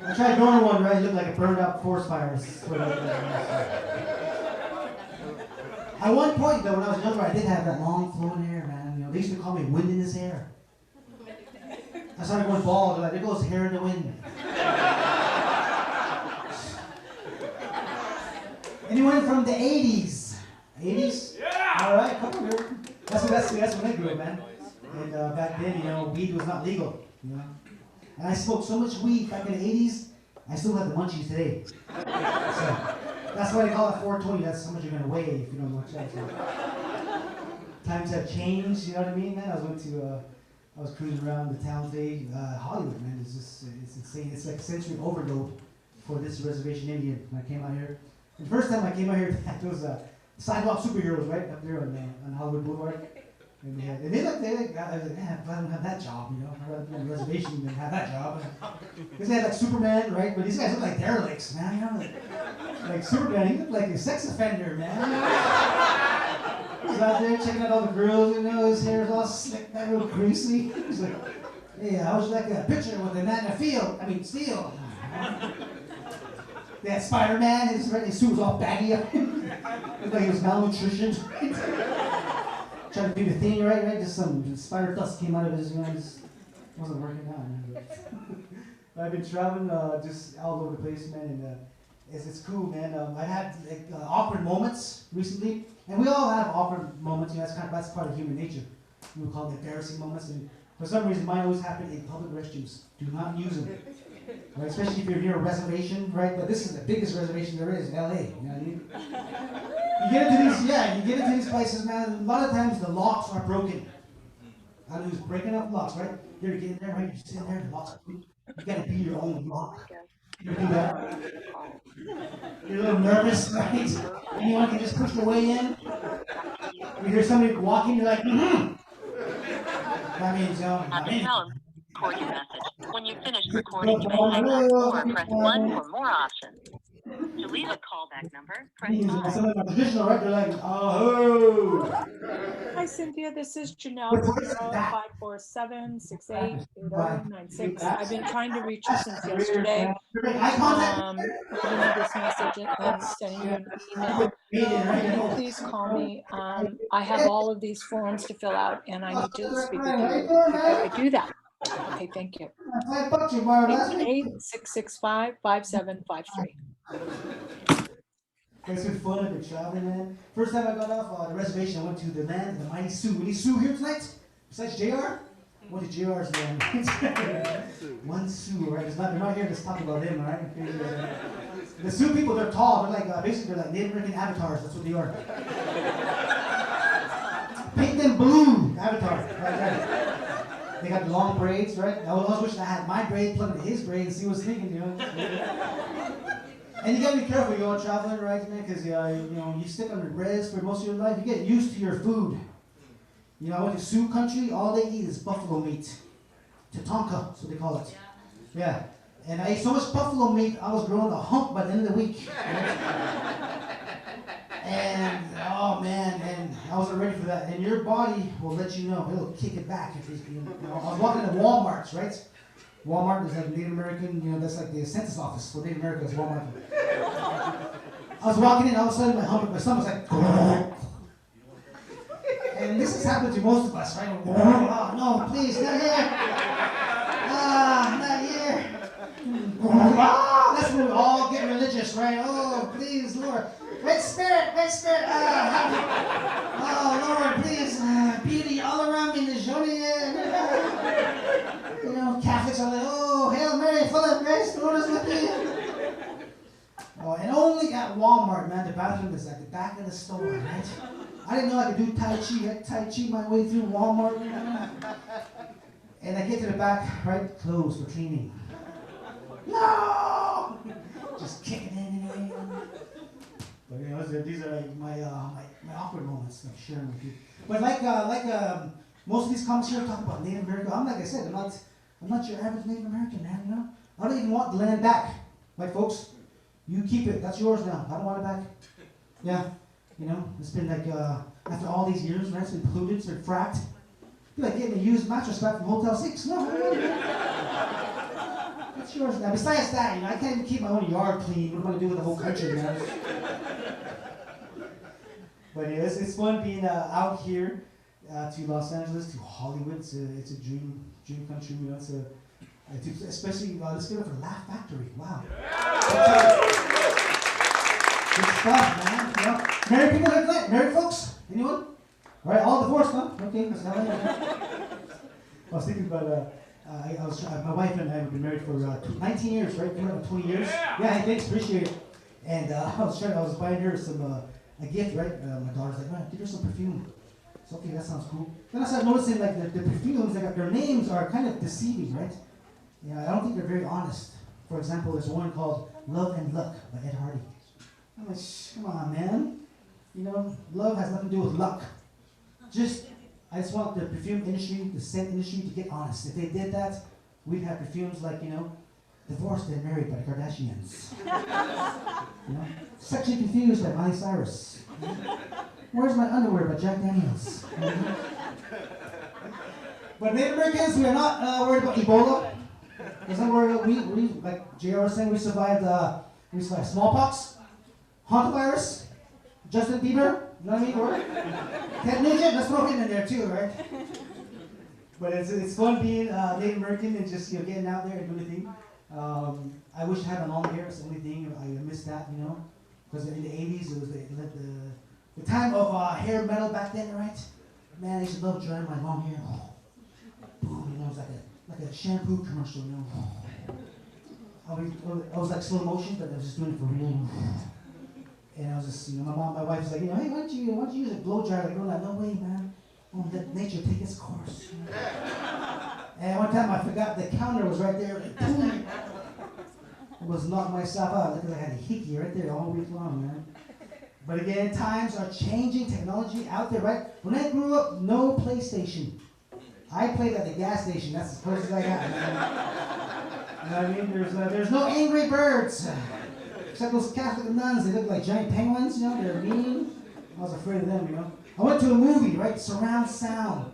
I tried growing one, right? It looked like a burned out forest fire. At one point, though, when I was younger, I did have that long flowing hair, man. You know, they used to call me wind in his hair. I started going bald. They're like, there goes hair in the wind. Anyone from the 80s? 80s? Yeah! All right, come on, girl. That's when I grew up, man. And back then, you know, weed was not legal, you know. And I smoked so much weed back in the 80s, I still have the munchies today. So, That's why they call it 420. That's how much you're gonna weigh if you don't watch out. Times have changed. You know what I mean, man? I was cruising around the town today. Hollywood, man, it's insane. It's like sensory overload for this reservation Indian. When I came out here, and the first time I came out here, there was sidewalk superheroes right up there on Hollywood Boulevard. And they look, I was like, man, I don't have that job, you know. I'd rather be on a reservation than have that job. Because they had like Superman, right? But these guys look like derelicts, man. You know, like Superman, he looked like a sex offender, man. He was out there checking out all the girls, you know, his hair was all slick back, real greasy. He was like, hey, I was like a pitcher with a man in a field. I mean, steel. They had Spider-Man, his suit was all baggy up. Looked like he was malnutritioned. Trying to do the thing right? Just some spider dust came out of his, you know, just wasn't working out. Man. I've been traveling just all over the place, man, and it's cool, man. I had like awkward moments recently, and we all have awkward moments. You know, that's part of human nature. We would call them embarrassing moments, and for some reason, mine always happen in public restrooms. Do not use them, right? Especially if you're near a reservation, right? But this is the biggest reservation there is in LA. You know what I mean? You get into these places, man. A lot of times the locks are broken. I was breaking up locks, right? You're getting there, right? You're sitting there, the locks are broken. You gotta be your own lock. You do that. You're a little nervous, right? Anyone can just push their way in. You hear somebody walking, you're like, mm-hmm. That means, At the tone, record your message. When you've finished recording, you may hang up or press 1 for more options. To leave a callback number, press 5. Some of them are traditional, right? They're like, oh. Hi, Cynthia. This is Janelle What from is that? 547-688096. I've been trying to reach you since yesterday. Eye contact? Leaving you this message and sending you an email. Can you please call me? I have all of these forms to fill out, and I need to speak with you before I do that. Okay, thank you. $5 you borrowed last week. 888-665-5753. It's been fun. I've been traveling, man. First time I got off the reservation, I went to the mighty Sioux. Any Sioux here tonight? Besides JR? What is JR's land? One Sioux, right? They're not here to talk about him, right? The Sioux people, they're tall. They're like, basically, they're like Native American avatars. That's what they are. Paint them blue avatars, right there. They got the long braids, right? I was wishing I had my braid plugged into his braid and see what's thinking, you know. And you gotta be careful you go out traveling, right, man? Because you know, you stick on the res for most of your life. You get used to your food. You know, I went to Sioux country. All they eat is buffalo meat. Tatonka, that's what they call it. Yeah. And I ate so much buffalo meat, I was growing a hump by the end of the week. Right? And oh man, and I wasn't ready for that. And your body will let you know; it'll kick it back. If you know, I was walking to Walmart's, right? Walmart is like Native American, you know, that's like the census office for Native America is Walmart. I was walking in, all of a sudden my stomach was like, and this has happened to most of us, right? Oh no, please, not here. Not here. That's when we all get religious, right? Oh, please, Lord. Red Spirit. Oh, Lord, please. Beauty all around me in the Joliet. You know, Catholics are like, oh, Hail Mary, full of grace, the Lord is with you. Oh, and only at Walmart, man, the bathroom is at the back of the store, right? I didn't know I could do Tai Chi my way through Walmart. You know? And I get to the back, right? Closed for cleaning. No! Just kicking in. But you know, these are like my awkward moments, like sharing with you. But like most of these comments here talk about Native American. I'm like I said, I'm not your average Native American, man. You know, I don't even want the land back. Like folks, you keep it. That's yours now. I don't want it back. Yeah, you know, it's been like after all these years, right? It's been polluted, it's been fracked. I feel like getting a used mattress back from Hotel 6. No, I don't want it. That's yours now. Besides that, you know, I can't even keep my own yard clean. What am I gonna do with the whole country, man? But yeah, it's fun being out here to Los Angeles, to Hollywood. It's a dream country. You know, especially let's give it for Laugh Factory. Wow. Good stuff, man. You know, married people here tonight? Married folks? Anyone? All right, all divorced, huh? Okay, that's how I was thinking about my wife and I have been married for 19 years, right? 20 years. Yeah, hey, thanks, appreciate it. And I was buying her some a gift, right? My daughter's like, man, give her some perfume. So okay, that sounds cool. Then I started noticing like the perfumes, like their names are kind of deceiving, right? Yeah, I don't think they're very honest. For example, there's one called Love and Luck by Ed Hardy. I'm like, come on, man. You know, love has nothing to do with luck. I just want the perfume industry, the scent industry to get honest. If they did that, we'd have perfumes like, you know, Divorced and Married by the Kardashians. You know, Sexually Confused by Miley Cyrus. Where's My Underwear by Jack Daniels. But Native Americans, we are not worried about Ebola. There's no worry. We like JR was saying, we survived smallpox, hantavirus, Justin Bieber, you know what I mean? Or Ted Nugent, let's throw him in there too, right? But it's fun being Native American and just getting out there and doing the thing. I wish I had a long hair. It's the only thing I miss that, you know, because in the 80s it was the time of hair metal back then, right? Man, I used to love drying my long hair. Oh, boom, you know, it was like a shampoo commercial, you know. I was like slow motion, but I was just doing it for real. And I was just, you know, my wife was like, you know, hey, why don't you use a blow dryer? Like, no way, man. Oh, let nature take its course. And one time I forgot the counter was right there. Like, boom. I was knocking myself out because I had a hickey right there all week long, man. But again, times are changing, technology out there, right? When I grew up, no PlayStation. I played at the gas station. That's as close as I got, man. You know what I mean? There's no Angry Birds. Except those Catholic nuns, they look like giant penguins, you know, they're mean. I was afraid of them, you know. I went to a movie, right? Surround sound.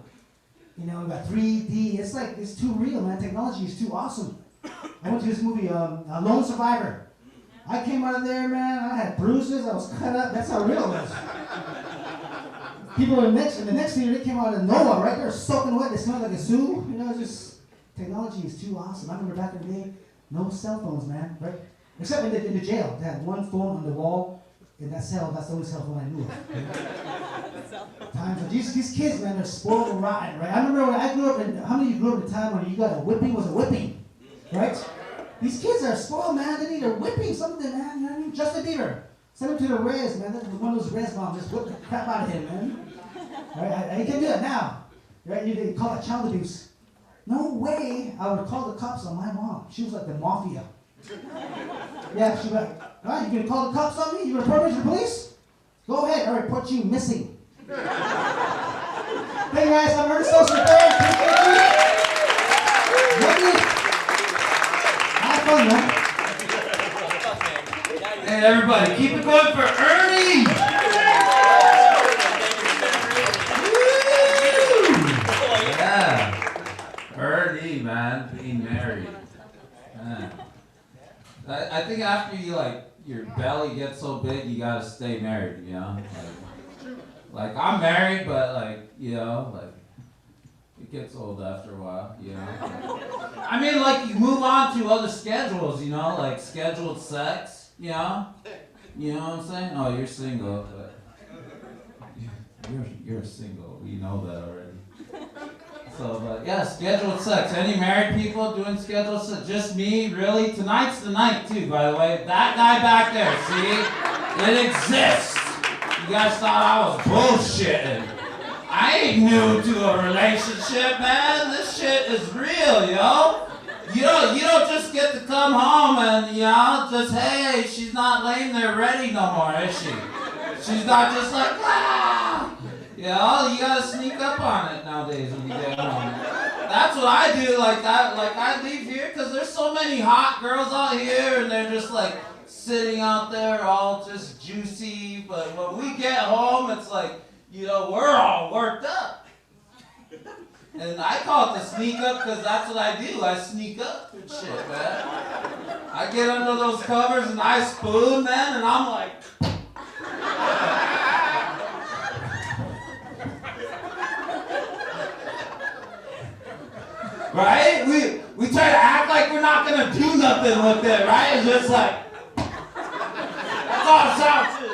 You know, we got 3D. It's too real, man. Technology is too awesome. I went to this movie, Lone Survivor. I came out of there, man. I had bruises. I was cut up. That's how real it was. People in the next theater, they came out of nowhere, right? They're soaking wet. They smelled like a zoo. You know, it's just, technology is too awesome. I remember back in the day, no cell phones, man, right? Except in the jail. They had one phone on the wall in that cell. That's the only cell phone I knew of. Times of these kids, man, they're spoiled and rotten, right? I remember when I grew up, and how many of you grew up in a time when you got a whipping was a whipping, right? These kids are spoiled, man. They need a whipping, something, man. You know what I mean? Justin Bieber. Send him to the res, man. That's one of those res bombs. Just whip the crap out of him, man. Right? You can do that now. Right? You call it child abuse. No way I would call the cops on my mom. She was like the mafia. Yeah, she was like, all right, you gonna call the cops on me? You gonna report me to the police? Go ahead, I'll report you missing. Hey guys, I'm Ernest Social Affairs. Love you. Have fun, man. Hey everybody, keep it going for Ernie! Woo! Yeah. Ernie, man, being married. Man. I think after your belly gets so big, you gotta stay married, you know? Like I'm married, but it gets old after a while, you know? I mean, you move on to other schedules, you know, like scheduled sex, you know? You know what I'm saying? Oh, you're single, but you're single, we know that already. So, but yeah, scheduled sex. Any married people doing scheduled sex? Just me, really? Tonight's the night too, by the way. That guy back there, see? It exists. You guys thought I was bullshitting. I ain't new to a relationship, man. This shit is real, yo. You don't just get to come home and, just, hey, she's not laying there ready no more, is she? She's not just like, ah! You gotta sneak up on it nowadays when you get home. That's what I do, I leave here because there's so many hot girls out here and they're just sitting out there all just juicy, but when we get home, it's we're all worked up. And I call it the sneak up because that's what I do. I sneak up and shit, man. I get under those covers and I spoon, man, and I'm like... Right? We try to act like we're not gonna do nothing with it, right? It's just that's all it sounds to.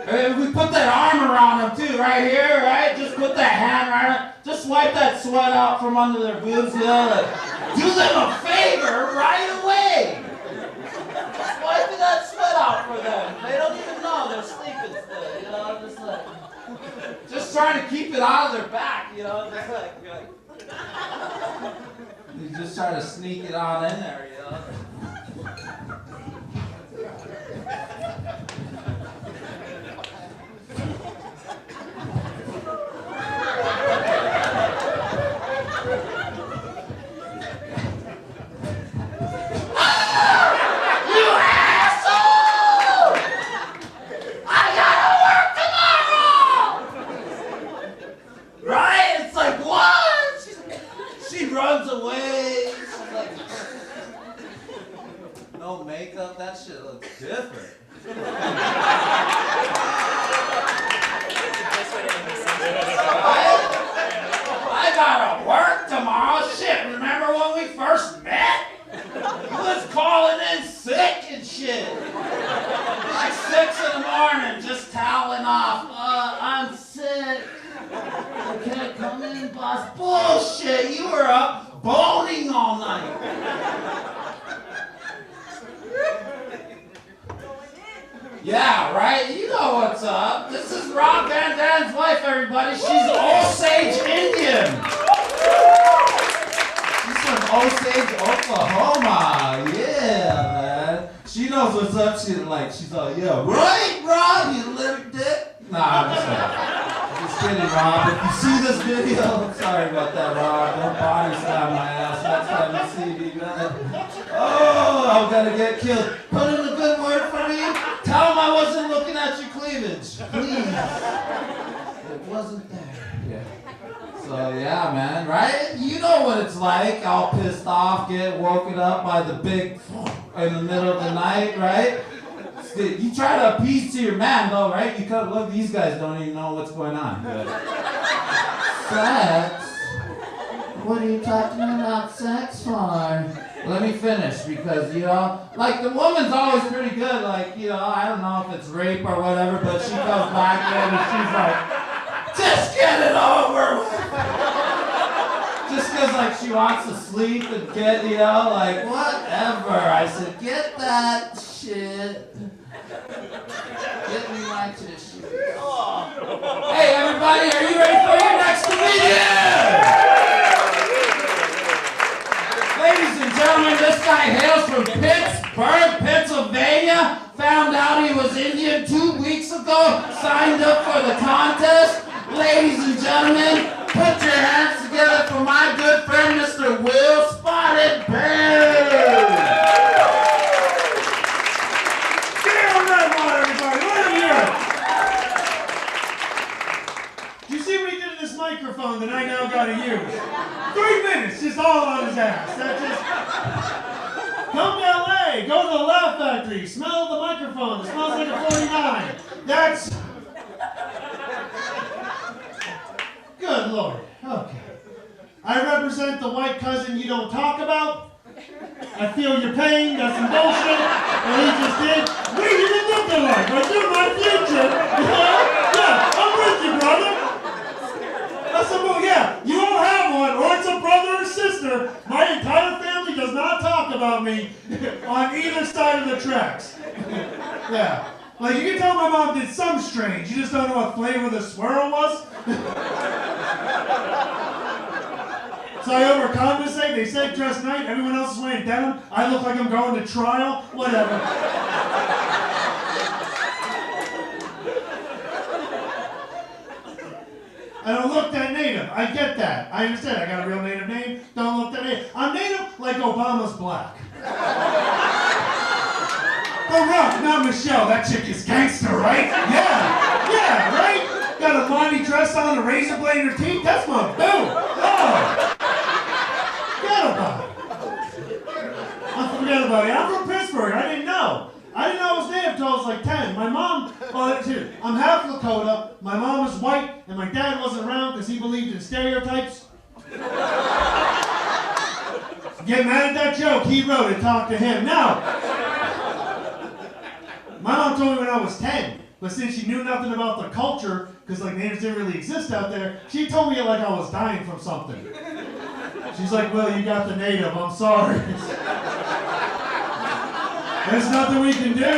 Hey, we put that arm around him too, right here, right? Just put that hand right on. Just just wipe that sweat out from under their boobs, you know, like, do them a favor right away. Just wiping that sweat out for them. They don't even know they're sleeping still, you know, just trying to keep it out of their back, you know, just like you just try to sneak it on in there, you know. Runs away. She's like, no makeup. That shit looks different. I gotta work tomorrow. Shit, remember when we first met? You was calling in sick and shit. Like 6 in the morning, just toweling off. I'm sick. I can't come in, boss. Bullshit, you were up boning all night. Yeah, right? You know what's up. This is Rob Van Dan's wife, everybody. She's Osage Indian. She's from Osage, Oklahoma. Yeah, man. She knows what's up. She's like, yeah, right, Rob, you little dick. Nah, I'm just kidding, Rob. If you see this video, sorry about that, Rob. Don't body slam my ass next time you see me, man. Oh, I'm gonna get killed. Put in a good word for me. Tell him I wasn't looking at your cleavage. Please. It wasn't there. Yeah. So, yeah, man, right? You know what it's like. All pissed off, get woken up by the big in the middle of the night, right? You try to appease to your man, though, right? You could look. These guys don't even know what's going on. Sex? What are you talking about sex for? Let me finish because, you know, like the woman's always pretty good. Like, you know, I don't know if it's rape or whatever, but she comes back in and she's like, just get it over with. Just because, like, she wants to sleep and get, you know, like, whatever. I said, get that shit. Get me my tissue. Oh. Hey, everybody, are you ready for your next comedian? Ladies and gentlemen, this guy hails from Pittsburgh, Pennsylvania. Found out he was Indian 2 weeks ago. Signed up for the contest. Ladies and gentlemen, put your hands together for my good friend, Mr. Will Spotted Bear. Microphone that I now gotta use. 3 minutes, just all on his ass. That just come to LA, go to the Laugh Factory, smell the microphone. It smells like a 49. That's good Lord. Okay. I represent the white cousin you don't talk about. I feel your pain. That's some bullshit. What he just did. We even look alike. But you're my future. Yeah, I'm with you, brother. Yeah, you all have one, or it's a brother or sister. My entire family does not talk about me on either side of the tracks. Yeah. Like, you can tell my mom did some strange. You just don't know what flavor the swirl was. So I overcompensate. They said dress night. Everyone else is wearing denim. I look like I'm going to trial. Whatever. I don't look that native. I get that. I understand. I got a real native name. Don't look that native. I'm native like Obama's black. Barack, not Michelle. That chick is gangster, right? Yeah, right? Got a Bonnie dress on, a razor blade in her teeth. That's my boo. Oh. Forget about it. I forget about it. I'm from Pittsburgh. I didn't know. I was native until I was like 10. My mom, I'm half Lakota. My mom was white, and my dad wasn't around because he believed in stereotypes. Get mad at that joke. He wrote it. Talk to him. No. My mom told me when I was 10, but since she knew nothing about the culture, because like natives didn't really exist out there. She told me it like I was dying from something. She's like, well, you got the native, I'm sorry. There's nothing we can do.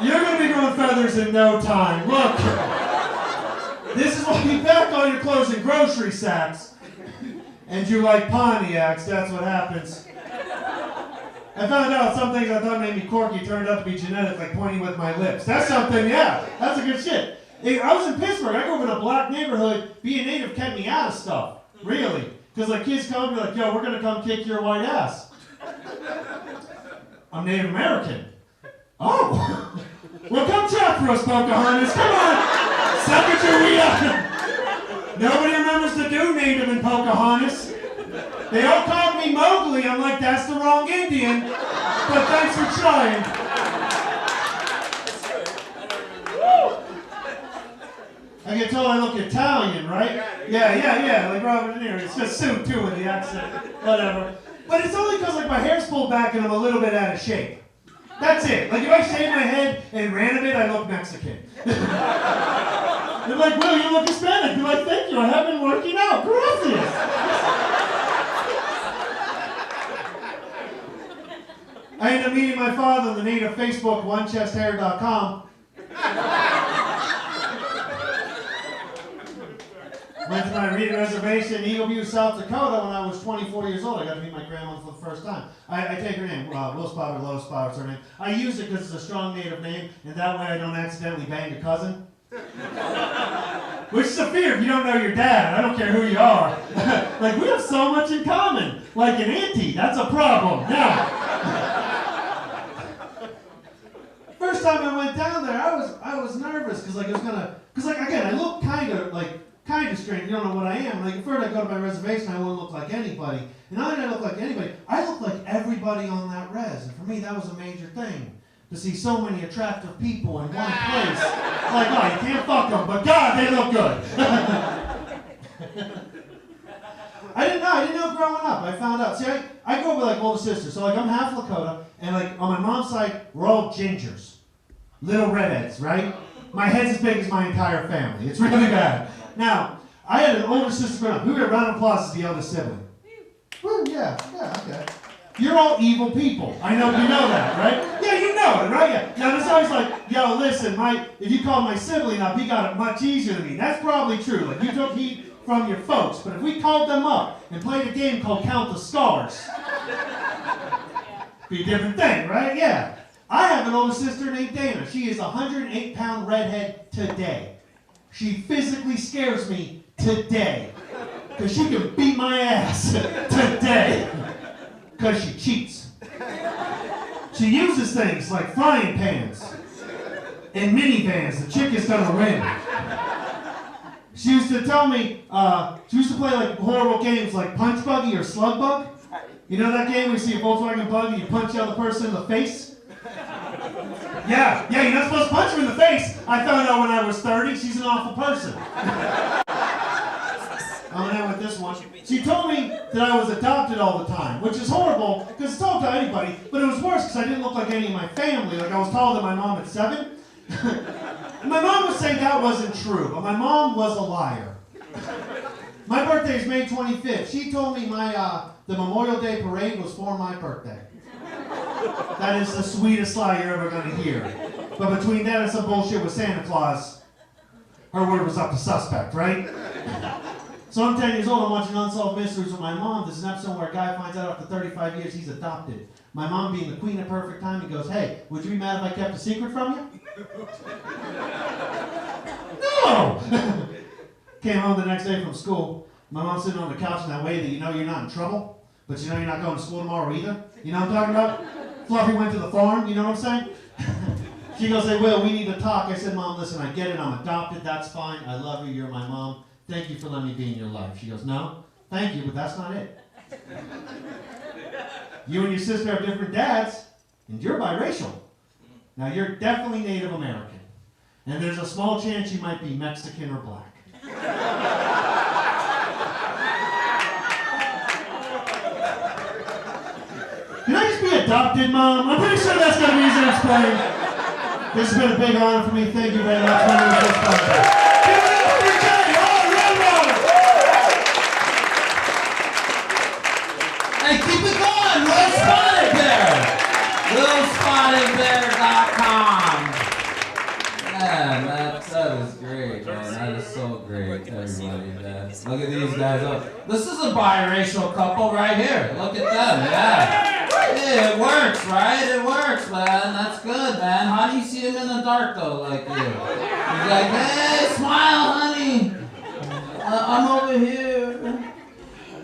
You're going to be growing feathers in no time. Look, this is why you pack all your clothes in grocery sacks. And you like Pontiacs, that's what happens. I found out some things I thought made me quirky turned out to be genetic, like pointing with my lips. That's something, yeah, that's a good shit. Hey, I was in Pittsburgh, I grew up in a black neighborhood. Being native kept me out of stuff, really. Because like kids come and be like, yo, we're going to come kick your white ass. I'm Native American. Oh! Well, come trap for us, Pocahontas. Come on! Suck at your wee up! Nobody remembers the dude native in Pocahontas. They all called me Mowgli. I'm like, that's the wrong Indian. But thanks for trying. I get told I look Italian, right? Yeah, like Robert De Niro. It's just suit too with the accent. Whatever. But it's only because like my hair's pulled back and I'm a little bit out of shape. That's it. Like if I shave my head and ran a bit, I look Mexican. They're like, Will, you look Hispanic. You're like, thank you, I have been working out. Gracias. I ended up meeting my father on the native Facebook, onechesthair.com. Went to my reading reservation in Eagle View, South Dakota when I was 24 years old. I got to meet my grandmother for the first time. I take her name, Will Spot or Low Spot, it's her name. I use it because it's a strong native name, and that way I don't accidentally bang a cousin. Which is a fear if you don't know your dad. I don't care who you are. Like, we have so much in common. Like an auntie, that's a problem. Now, first time I went down there, I was nervous because like again, I look kind of strange. You don't know what I am. Like at first I go to my reservation, I wouldn't look like anybody. And not only did I look like anybody, I look like everybody on that res. And for me, that was a major thing. To see so many attractive people in one place. Like, oh, you can't fuck them, but God, they look good. I didn't know growing up. I found out. See, I grew up with like older sisters. So like I'm half Lakota, and like on my mom's side, we're all gingers. Little redheads, right? My head's as big as my entire family. It's really bad. Now, I had an older sister growing up. Who got a round of applause as the eldest sibling? Woo, yeah, okay. You're all evil people. I know you know that, right? Yeah, you know it, right? Yeah. Now, it's always like, yo, listen, if you call my sibling up, he got it much easier than me. That's probably true. Like, you took heat from your folks. But if we called them up and played a game called Count the Scars, be a different thing, right? Yeah. I have an older sister named Dana. She is a 108-pound redhead today. She physically scares me today. Because she can beat my ass today. Because she cheats. She uses things like frying pans and minivans. The chick is gonna win. She used to tell me, she used to play like horrible games like Punch Buggy or Slug Bug. You know that game where you see a Volkswagen Bug and you punch the other person in the face? Yeah, you're not supposed to punch her in the face. I found out when I was 30, she's an awful person. I'm gonna end with this one. She told me that I was adopted all the time, which is horrible because it's told to anybody, but it was worse because I didn't look like any of my family. Like I was taller than my mom at 7. And my mom would say that wasn't true, but my mom was a liar. My birthday is May 25th. She told me the Memorial Day parade was for my birthday. That is the sweetest lie you're ever gonna hear. But between that and some bullshit with Santa Claus, her word was up to suspect, right? So I'm 10 years old, I'm watching Unsolved Mysteries with my mom. There's an episode where a guy finds out after 35 years he's adopted. My mom, being the queen of perfect timing, goes, hey, would you be mad if I kept a secret from you? No! Came home the next day from school. My mom's sitting on the couch in that way that you know you're not in trouble, but you know you're not going to school tomorrow either. You know what I'm talking about? Fluffy went to the farm, you know what I'm saying? She goes, hey, Will, we need to talk. I said, Mom, listen, I get it. I'm adopted. That's fine. I love you. You're my mom. Thank you for letting me be in your life. She goes, no, thank you, but that's not it. You and your sister have different dads, and you're biracial. Now, you're definitely Native American. And there's a small chance you might be Mexican or black. Can I just be adopted, Mom? I'm pretty sure that's going to be easy to explain. This has been a big honor for me. Thank you very much. My name is Will Spotted. Give it up for Jay! Oh, Railroad! Hey, keep it going. Will Spotted Bear. WillSpottedBear.com. Man, that is great, man. That is so great, everybody. Man. Look at these guys up. This is a biracial couple right here. Look at them, yeah. Yeah, it works, right? It works, man. That's good, man. How do you see him in the dark, though, like you? He's like, hey, smile, honey. I'm over here.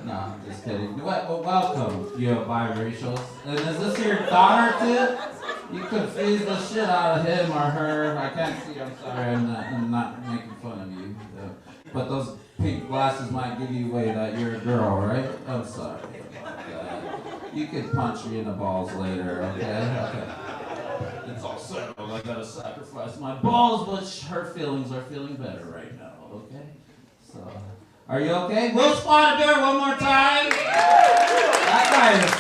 No, I'm just kidding. Well, welcome, you biracials. And is this your daughter, too? You confuse the shit out of him or her. I can't see. I'm sorry. I'm not making fun of you. But those pink glasses might give you away that you're a girl, right? I'm sorry about that. You could punch me in the balls later, okay? It's all settled. I gotta sacrifice my balls, but her feelings are feeling better right now, okay? So, are you okay? Will Spotted Bear one more time. That guy is,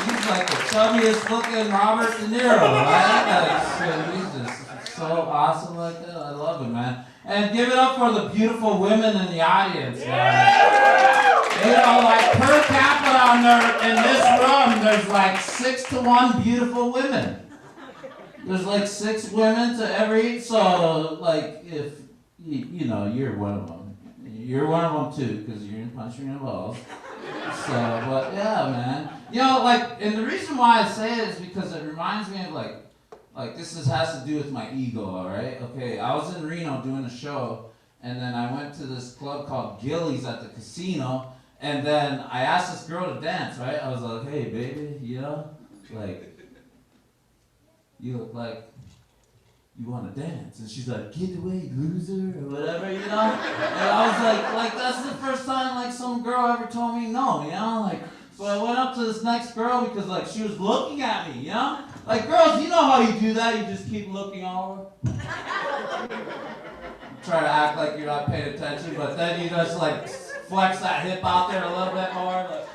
he's like the chubbiest looking Robert De Niro, right? He's just so awesome like that. I love him, man. And give it up for the beautiful women in the audience, guys. You know, like per capita in this room, there's like 6 to 1 beautiful women. There's like 6 women to every, so like if, you know, you're one of them. You're one of them too, because you're punching your balls. So, but yeah, man. You know, like, and the reason why I say it is because it reminds me of like this has to do with my ego, all right? Okay, I was in Reno doing a show, and then I went to this club called Gillies at the casino, and then I asked this girl to dance, right? I was like, hey, baby, you know, like, you look like you want to dance. And she's like, get away, loser, or whatever, you know? And I was like, that's the first time, like, some girl ever told me no, you know? Like, so I went up to this next girl because, like, she was looking at me, you know? Like, girls, you know how you do that. You just keep looking over. Try to act like you're not paying attention, but then you just, like, flex that hip out there a little bit more. Like.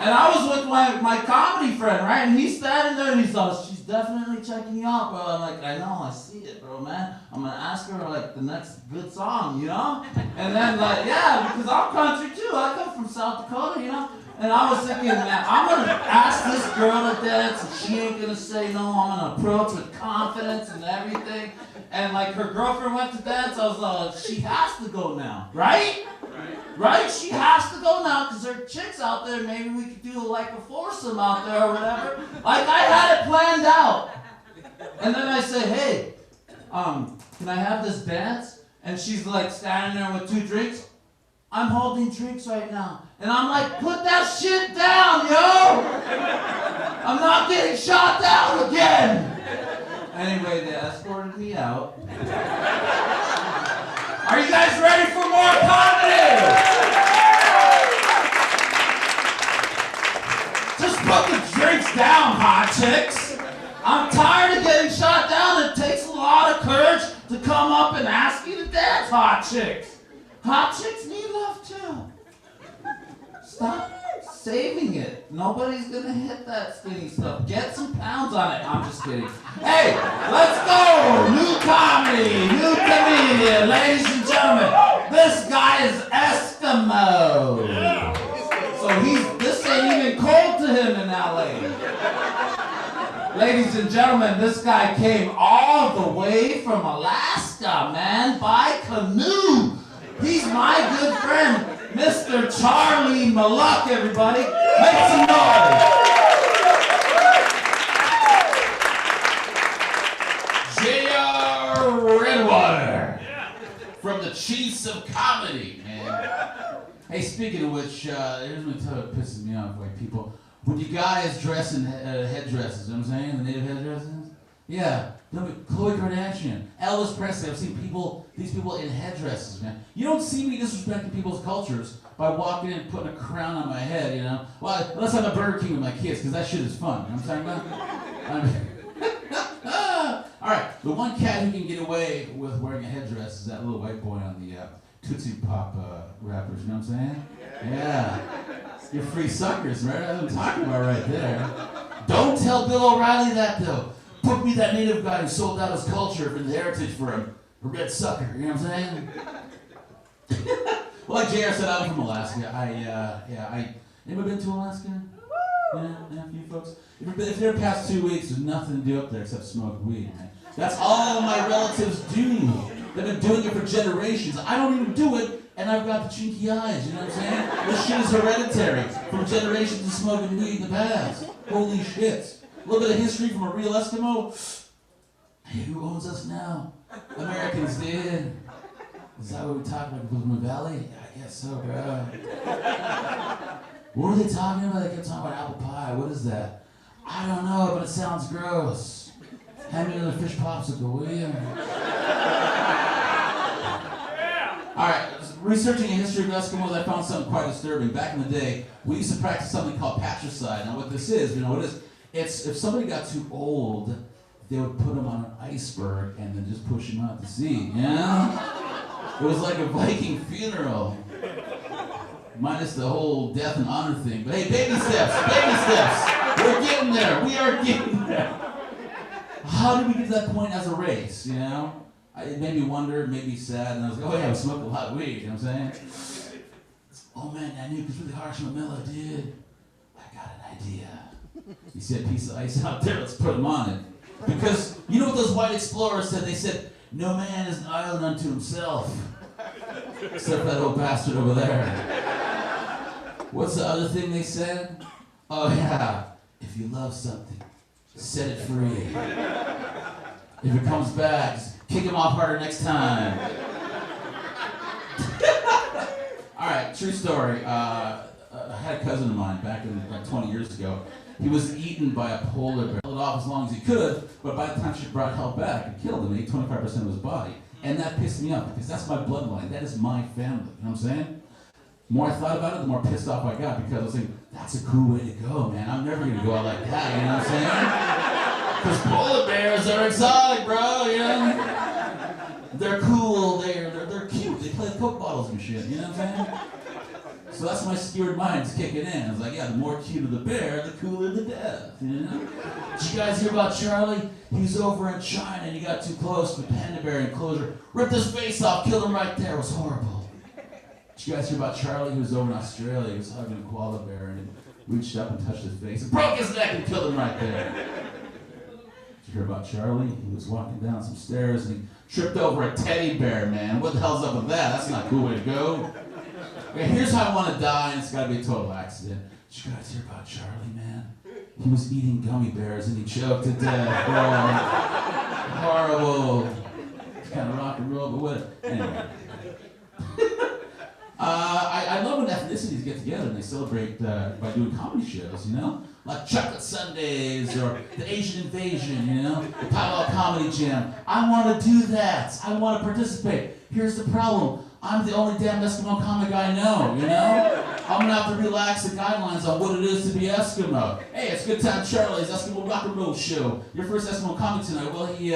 And I was with my comedy friend, right? And he's standing there and he's like, she's definitely checking you out, bro. I'm like, I know, I see it, bro, man. I'm going to ask her, like, the next good song, you know? And then, like, yeah, because I'm country, too. I come from South Dakota, you know? And I was thinking, man, I'm going to ask this girl to dance, and she ain't going to say no. I'm going to approach with confidence and everything. And, like, her girlfriend went to dance. I was like, she has to go now, right? Right? She has to go now because there are chicks out there. Maybe we could do, like, a foursome out there or whatever. Like, I had it planned out. And then I said, hey, can I have this dance? And she's, like, standing there with 2 drinks. I'm holding drinks right now. And I'm like, put that shit down, yo! I'm not getting shot down again! Anyway, they escorted me out. Are you guys ready for more comedy? Just put the drinks down, hot chicks. I'm tired of getting shot down. It takes a lot of courage to come up and ask you to dance, hot chicks. Hot chicks need love too. Stop saving it. Nobody's gonna hit that skinny stuff. Get some pounds on it. I'm just kidding. Hey, let's go! New comedy, new comedian, ladies and gentlemen. This guy is Eskimo. So this ain't even cold to him in LA. Ladies and gentlemen, this guy came all the way from Alaska, man, by canoe. He's my good friend, Mr. Charlie Maluk, everybody. Make some noise. J.R. Redwater from the Chiefs of Comedy, man. Hey, speaking of which, here's what pisses me off, like people. When you guys dress in headdresses, you know what I'm saying? The native headdresses? Yeah. Khloe Kardashian, Elvis Presley. I've seen these people in headdresses, man. You don't see me disrespecting people's cultures by walking in and putting a crown on my head, you know? Well, unless I'm at Burger King with my kids, because that shit is fun. You know what I'm talking about? All right, the one cat who can get away with wearing a headdress is that little white boy on the Tootsie Pop rappers, you know what I'm saying? Yeah. You're free suckers, right? That's what I'm talking about right there. Don't tell Bill O'Reilly that, though. Fuck me that native guy who sold out his culture and heritage for a red sucker. You know what I'm saying? Well, like JR said, I'm from Alaska. Anybody been to Alaska? Yeah, a few folks. If they're past 2 weeks, there's nothing to do up there except smoke weed, man. That's all my relatives do. They've been doing it for generations. I don't even do it, and I've got the chinky eyes, you know what I'm saying? This shit is hereditary from generations of smoking weed in the past. Holy shit. A little bit of history from a real Eskimo. Hey, who owns us now? Americans did. Is that what we talking about? Bozeman Valley? I guess so, bro. What were they talking about? They kept talking about apple pie. What is that? I don't know, but it sounds gross. Hand me another fish popsicle, will you? Alright, researching a history of Eskimos, I found something quite disturbing. Back in the day, we used to practice something called patricide. Now what this is, you know what it is? It's if somebody got too old, they would put them on an iceberg and then just push them out to sea, you know? It was like a Viking funeral. Minus the whole death and honor thing. But hey, baby steps, baby steps. We're getting there, we are getting there. How did we get to that point as a race, you know? It made me wonder, it made me sad, and I was like, oh yeah, we smoked a lot of weed, you know what I'm saying? Oh man, that nuke is really harsh on Mellow, dude. I got an idea. You see a piece of ice out there, let's put them on it. Because, you know what those white explorers said? They said, no man is an island unto himself. Except that old bastard over there. What's the other thing they said? Oh yeah, if you love something, set it free. If it comes back, just kick him off harder next time. Alright, true story. I had a cousin of mine back in like 20 years ago. He was eaten by a polar bear. Held it off as long as he could, but by the time she brought help back, it killed him. It ate 25% of his body. And that pissed me off because that's my bloodline. That is my family. You know what I'm saying? The more I thought about it, the more pissed off I got because I was thinking, that's a cool way to go, man. I'm never going to go out like that, you know what I'm saying? Because polar bears are exotic, bro, you know? They're cool, they're cute. They play with Coke bottles and shit, you know what I'm saying? So that's my skewered mind's kicking in. I was like, yeah, the more cuter the bear, the cooler the death, you know? Did you guys hear about Charlie? He was over in China and he got too close to the panda bear enclosure, ripped his face off, killed him right there. It was horrible. Did you guys hear about Charlie? He was over in Australia. He was hugging a koala bear and he reached up and touched his face and broke his neck and killed him right there. Did you hear about Charlie? He was walking down some stairs and he tripped over a teddy bear, man. What the hell's up with that? That's not a cool way to go. Okay, here's how I want to die, and it's got to be a total accident. Did you guys hear about Charlie, man? He was eating gummy bears and he choked to death, bro. Horrible. It's kind of rock and roll, but what? Anyway. I love when ethnicities get together and they celebrate by doing comedy shows, you know? Like Chocolate Sundays or the Asian Invasion, you know? The Powwow Comedy Jam. I want to do that. I want to participate. Here's the problem. I'm the only damn Eskimo comic I know, you know? I'm gonna have to relax the guidelines on what it is to be Eskimo. Hey, it's Good Time Charlie's Eskimo Rock and Roll Show. Your first Eskimo comic tonight. Well, he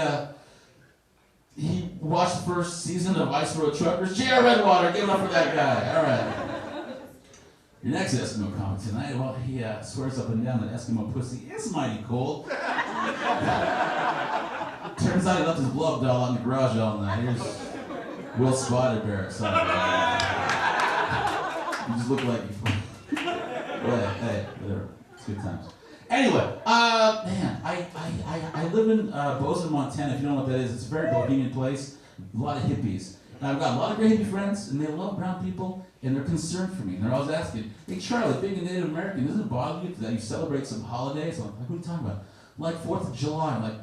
watched the first season of Ice Road Truckers. J.R. Redwater, give it up for that guy. All right. Your next Eskimo comic tonight, well, he swears up and down that Eskimo pussy is mighty cold. Turns out he left his blow-up doll out in the garage all night. Here's Will Spotted Bear. Sorry. You just look like you. Well, hey, whatever. It's good times. Anyway, man, I live in Bozeman, Montana. If you don't know what that is, it's a very bohemian place. A lot of hippies. And I've got a lot of great hippie friends, and they love brown people, and they're concerned for me. And they're always asking, hey, Charlie, being a Native American, doesn't it bother you that you celebrate some holidays? I'm like, what are you talking about? Like 4th of July. I'm like,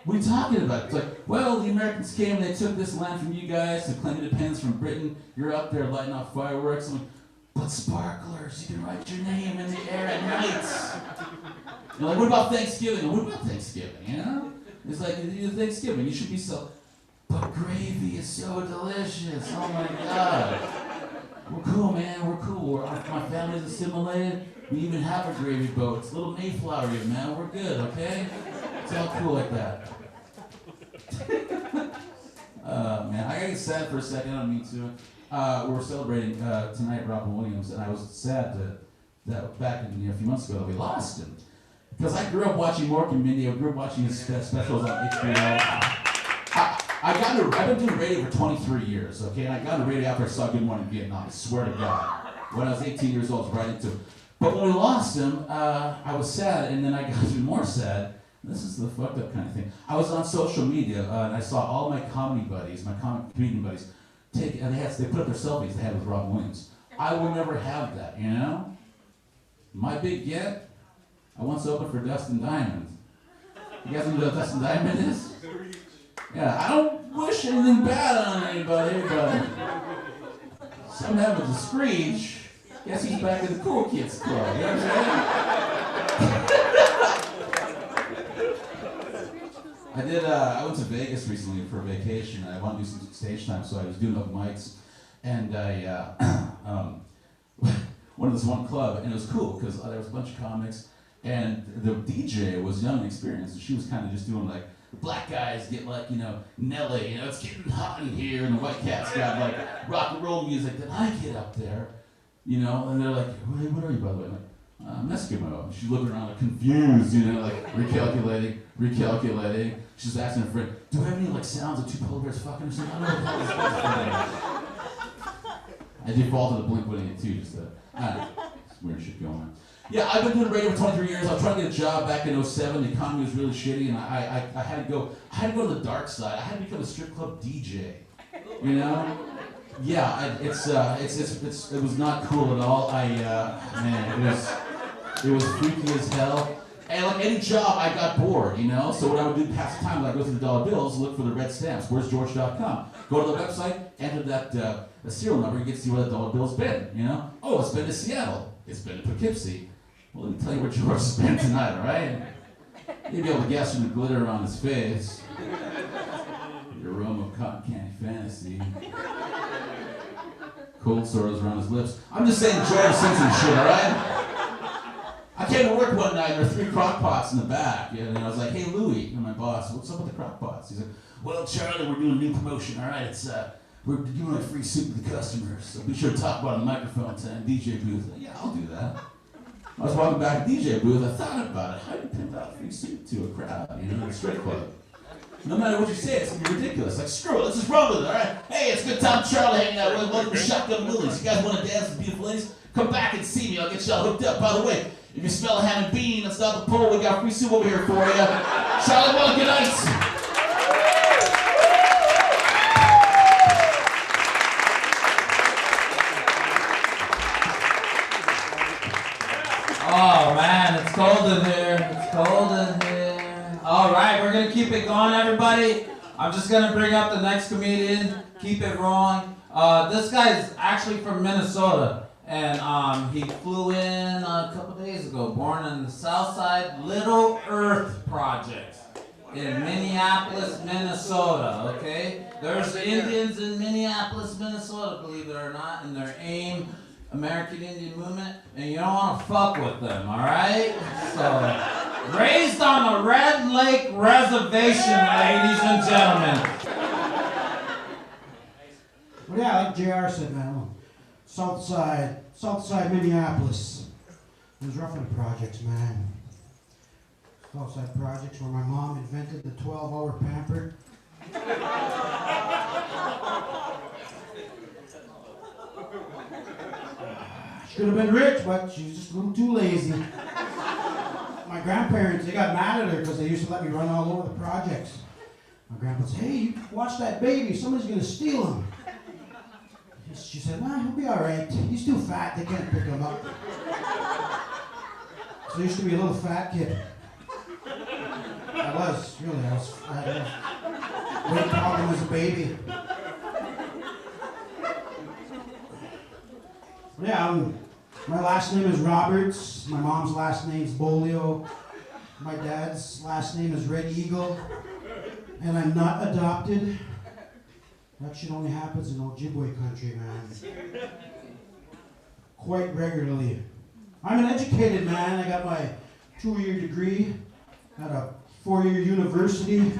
what are you talking about? It's like, well, the Americans came and they took this land from you guys to claim independence from Britain. You're up there lighting off fireworks. I'm like, but sparklers, you can write your name in the air at night. You're like, what about Thanksgiving? What about Thanksgiving, you know? It's like, Thanksgiving, you should be so, but gravy is so delicious, oh my God. We're cool, man, we're cool. My family's assimilated. We even have a gravy boat. It's a little Mayflower here, man. We're good, okay? It's all cool like that. Man, I gotta get sad for a second. I don't mean to. We're celebrating tonight Robin Williams, and I was sad that back in, a few months ago we lost him. Because I grew up watching Mork and Mindy. I grew up watching his specials on HBO. I've been doing radio for 23 years, okay? And I got into radio after I saw Good Morning Vietnam, I swear to God. When I was 18 years old, I was right into it. But when we lost him, I was sad, and then I got even more sad. This is the fucked up kind of thing. I was on social media, and I saw all my comedy buddies, my comedian buddies, and they put up their selfies they had with Robin Williams. I will never have that, you know? My big get, I once opened for Dustin Diamond. You guys know who Dustin Diamond is? Yeah, I don't wish anything bad on anybody, but something happened to Screech. Guess he's back in the cool kids club, you know what I'm saying? I went to Vegas recently for vacation. I wanted to do some stage time, so I was doing open mics. And I went to this one club, and it was cool, because there was a bunch of comics, and the DJ was young and experienced, and she was kind of just doing like, the black guys get like, Nelly, it's getting hot in here, and the white cats got like rock and roll music. Then I get up there, and they're like, hey, what are you, by the way? I'm like, I'm Eskimo. And she's looking around like confused, like recalculating. She's asking her friend, do I have any like sounds of two polar bears fucking or something? I don't know. I defaulted to Blink-182 just to, weird shit going on. Yeah, I've been doing radio for 23 years. I was trying to get a job back in 07. The economy was really shitty, and I had to go to the dark side. I had to become a strip club DJ. Yeah, it was not cool at all. It was freaky as hell. And like any job, I got bored, So what I would do to pass the time is I go through the dollar bills, look for the red stamps. Where's George.com? Go to the website, enter that the serial number, and get to see where that dollar bill's been. Oh, it's been to Seattle. It's been to Poughkeepsie. Well, let me tell you where George has been tonight, all right? You'll be able to guess from the glitter on his face. The aroma of cotton candy fantasy. Cold sores around his lips. I'm just saying George Simpson shit, all right? I came to work one night, and there were 3 crock pots in the back. And I was like, hey, Louie, and my boss, what's up with the crock pots? He's like, well, Charlie, we're doing a new promotion, all right? We're doing a free soup to the customers, so be sure to talk about it on the microphone and DJ booth. Yeah, I'll do that. I was walking back to DJ booth, I thought about it. How do you pimp out free soup to a crowd, in a strip club? No matter what you say, it's gonna be ridiculous. Like, screw it, let's just roll with it, all right? Hey, it's a good time, Charlie, hanging out with. Welcome to Shotgun Willies. You guys want to dance with beautiful ladies? Come back and see me. I'll get y'all hooked up. By the way, if you smell a ham and bean, that's not the pole. We got free soup over here for you. Charlie, well, good night. Oh man, it's cold in here. It's cold in here. All right, we're gonna keep it going, everybody. I'm just gonna bring up the next comedian. Keep it rolling. This guy's actually from Minnesota, and he flew in a couple days ago. Born in the Southside Little Earth Project in Minneapolis, Minnesota. Okay, there's Indians in Minneapolis, Minnesota, believe it or not, and their AIM. American Indian Movement, and you don't want to fuck with them, all right? So, raised on the Red Lake Reservation, ladies and gentlemen. Well, yeah, like JR said, man, Southside Minneapolis. Those roughing projects, man. Southside projects where my mom invented the 12-hour pamper. She could have been rich, but she was just a little too lazy. My grandparents, they got mad at her because they used to let me run all over the projects. My grandpa said, hey, you watch that baby, somebody's going to steal him. She said, nah, he'll be all right. He's too fat, they can't pick him up. So I used to be a little fat kid. I was I had a weight problem as a baby. Yeah, my last name is Roberts. My mom's last name's Bolio. My dad's last name is Red Eagle. And I'm not adopted. That shit only happens in Ojibwe country, man. Quite regularly. I'm an educated man. I got my 2-year degree at a 4-year university.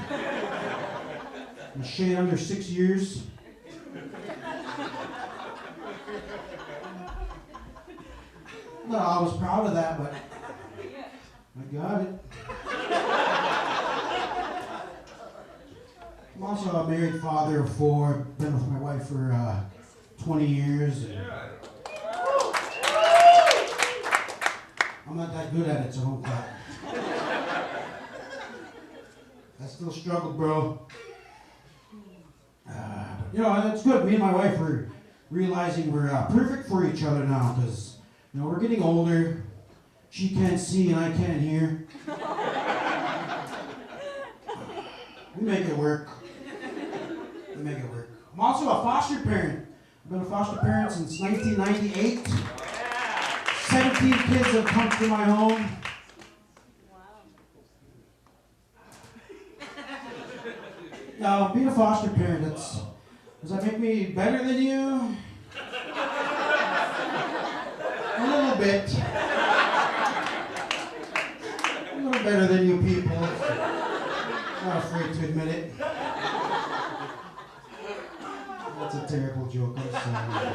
And shade under 6 years. No, I was proud of that, but my You got it. I'm also a married father of 4. Been with my wife for 20 years. And I'm not that good at it, so don't clap. I still struggle, bro. You know, it's good. Me and my wife are realizing we're perfect for each other now because, you know, we're getting older. She can't see and I can't hear. We make it work. We make it work. I'm also a foster parent. I've been a foster parent since 1998. 17 kids have come to my home. Now, being a foster parent, does that make me better than you? A little bit. A little better than you people. Not afraid to admit it. That's a terrible joke, I'm sorry.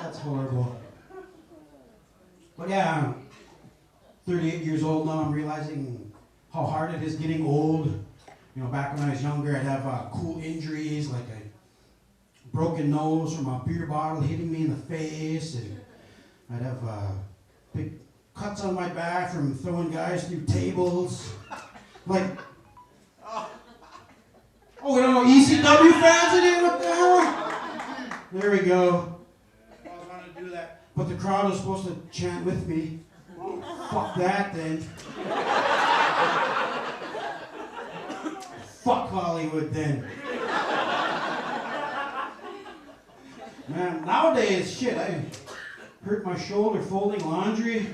That's horrible. But yeah, I'm 38 years old now. I'm realizing how hard it is getting old. You know, back when I was younger, I'd have cool injuries, like a broken nose from a beer bottle hitting me in the face, and I'd have big cuts on my back from throwing guys through tables. Like, oh, we don't know ECW fans in here? What the hell? There we go. I was going to do that, but the crowd was supposed to chant with me. Fuck that, then. Fuck Hollywood, then. Man, nowadays, shit, I hurt my shoulder folding laundry.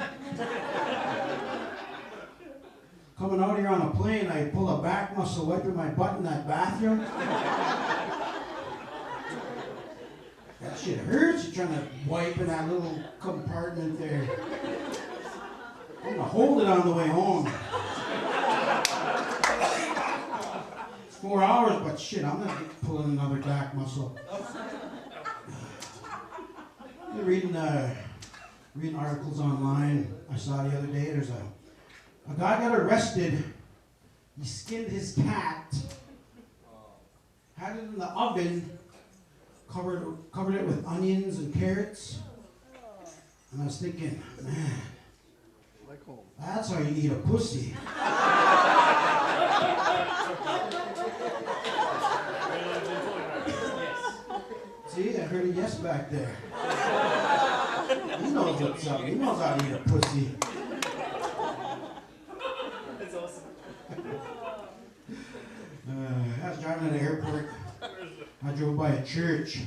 Coming out here on a plane, I pull a back muscle wiping my butt in that bathroom. That shit hurts. You're trying to wipe in that little compartment there. I'm gonna hold it on the way home. It's 4 hours, but shit, I'm not pulling another back muscle. I'm reading articles online. I saw the other day, there's a guy got arrested. He skinned his cat, had it in the oven, covered it with onions and carrots. And I was thinking, man, that's how you eat a pussy. See, I heard a yes back there. He knows what's up. He knows how to eat a pussy. That's awesome. I was driving to the airport. I drove by a church.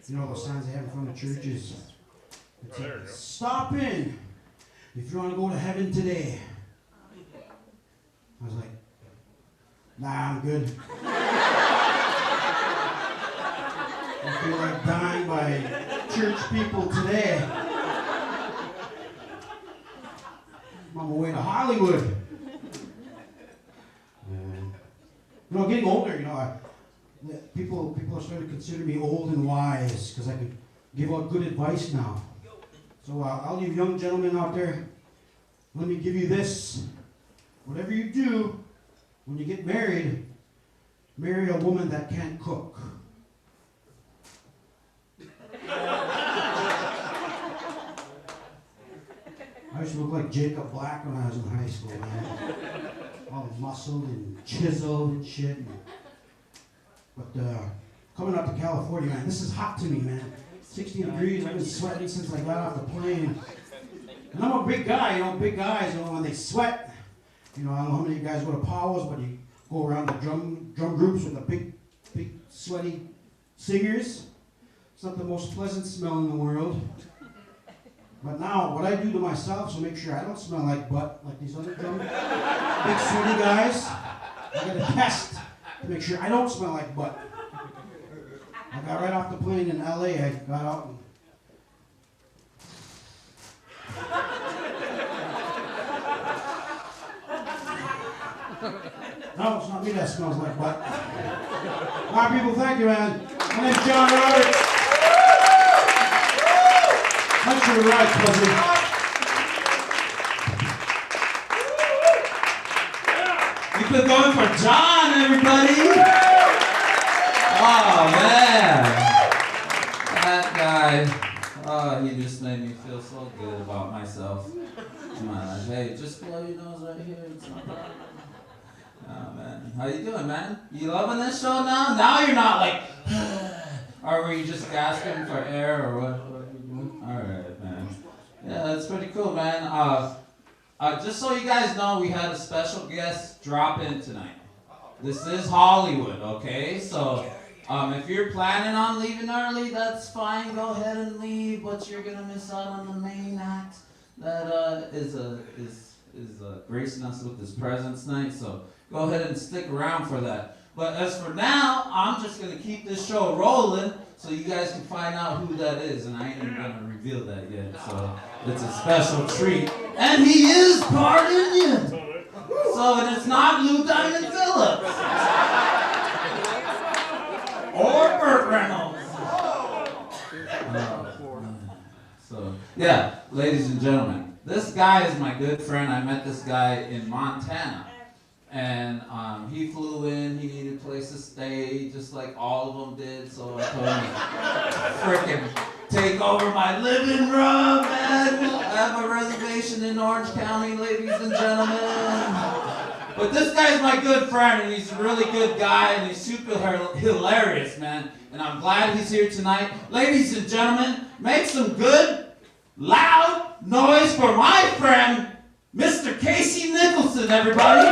You know those signs they have in front of churches? It said, stop in if you want to go to heaven today. I was like, nah, I'm good. I feel like dying by church people today. I'm on my way to Hollywood. You know, getting older, you know, people are starting to consider me old and wise because I can give out good advice now. So all you young gentlemen out there, let me give you this. Whatever you do, when you get married, marry a woman that can't cook. I used to look like Jacob Black when I was in high school, man. All muscled and chiseled and shit. But coming up to California, man, this is hot to me, man. 60 degrees, I've been sweating since I got off the plane. And I'm a big guy, you know, big guys, you know, when they sweat, you know, I don't know how many guys go to powwows, but you go around the drum groups with the big, sweaty singers. It's not the most pleasant smell in the world. But now, what I do to myself to make sure I don't smell like butt, like these other big sweaty guys, I got a test to make sure I don't smell like butt. I got right off the plane in LA, I got out and no, it's not me that smells like butt. All right, people, thank you, man. My name's John Roberts. Thanks for the ride, cousin. John, everybody. Oh, man. That guy, oh, he just made me feel so good about myself. Come on, hey, just blow your nose right here. It's not bad. Oh, man. How you doing, man? You loving this show now? Now you're not like, or were you just gasping for air, or what are you doing? All right, man. Yeah, that's pretty cool, man. Just so you guys know, we had a special guest drop in tonight. This is Hollywood, okay? So, if you're planning on leaving early, that's fine. Go ahead and leave, but you're gonna miss out on the main act that is gracing us with his presence tonight. So go ahead and stick around for that. But as for now, I'm just gonna keep this show rolling so you guys can find out who that is, and I ain't even gonna reveal that yet. So it's a special treat, and he is part Indian. So it's not Lou Diamond Phillips or Burt Reynolds. So yeah, ladies and gentlemen, this guy is my good friend. I met this guy in Montana. And he flew in, he needed a place to stay, just like all of them did, so I told him, frickin' take over my living room, man. I have a reservation in Orange County, ladies and gentlemen. But this guy's my good friend, and he's a really good guy, and he's super hilarious, man. And I'm glad he's here tonight. Ladies and gentlemen, make some good, loud noise for my friend, Mr. Casey Nicholson, everybody.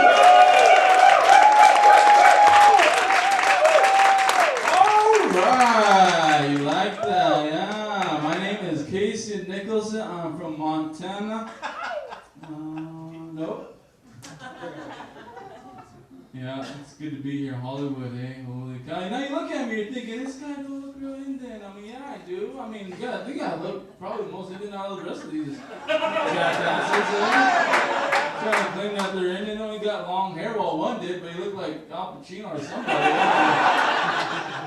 Alright, you like that, yeah. My name is Casey Nicholson. I'm from Montana. Nope. Yeah, it's good to be here in Hollywood, eh? Holy cow. Now you look at me, you're thinking, this guy don't look real Indian. I mean, yeah, I do. I mean, they gotta look probably the most Indian out of the rest of these jackasses. Trying to claim that they're Indian. Only got long hair. Well, one did, but he looked like Al Pacino or somebody.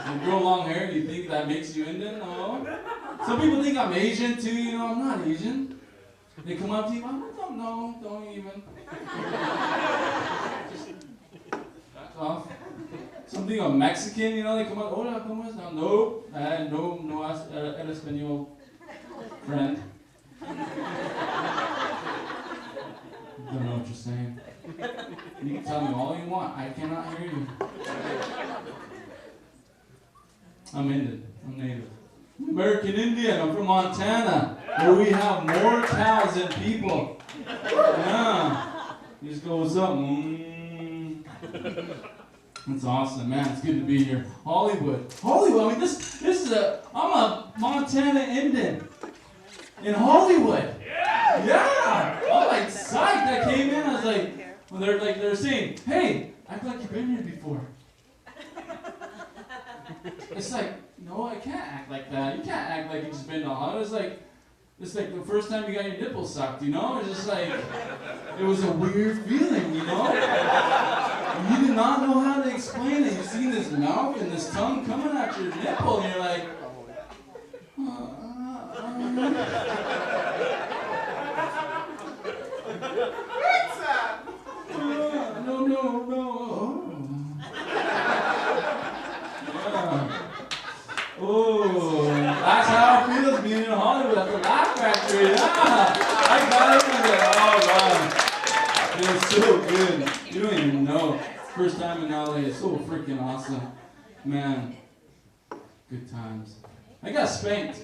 You grow long hair and you think that makes you Indian? No. Some people think I'm Asian too. You know, I'm not Asian. They come up to you, don't even. Off. Something I'm Mexican, you know, they come up, hola, ¿cómo estás? No, no, el español friend. Don't know what you're saying. You can tell me all you want, I cannot hear you. I'm Indian, I'm native. American Indian, I'm from Montana, where we have more cows than people. Yeah. He just goes up, That's awesome, man. It's good to be here. Hollywood, I mean, this is I'm a Montana Indian in Hollywood. Yeah. I'm like psyched. I came in, I was like, well, they're saying, hey, act like you've been here before. It's like, no, I can't act like that. You can't act like you've just been to Hollywood. It's like the first time you got your nipples sucked, you know? It's just like, it was a weird feeling, you know? You do not know how to explain it. You see this mouth and this tongue coming at your nipple, and you're like, no. Oh, that's how it feels being in Hollywood at the Laugh Factory. Yeah, I got it. Oh, wow. It was so good. You don't even know. First time in LA. It's so freaking awesome. Man, good times. I got spanked.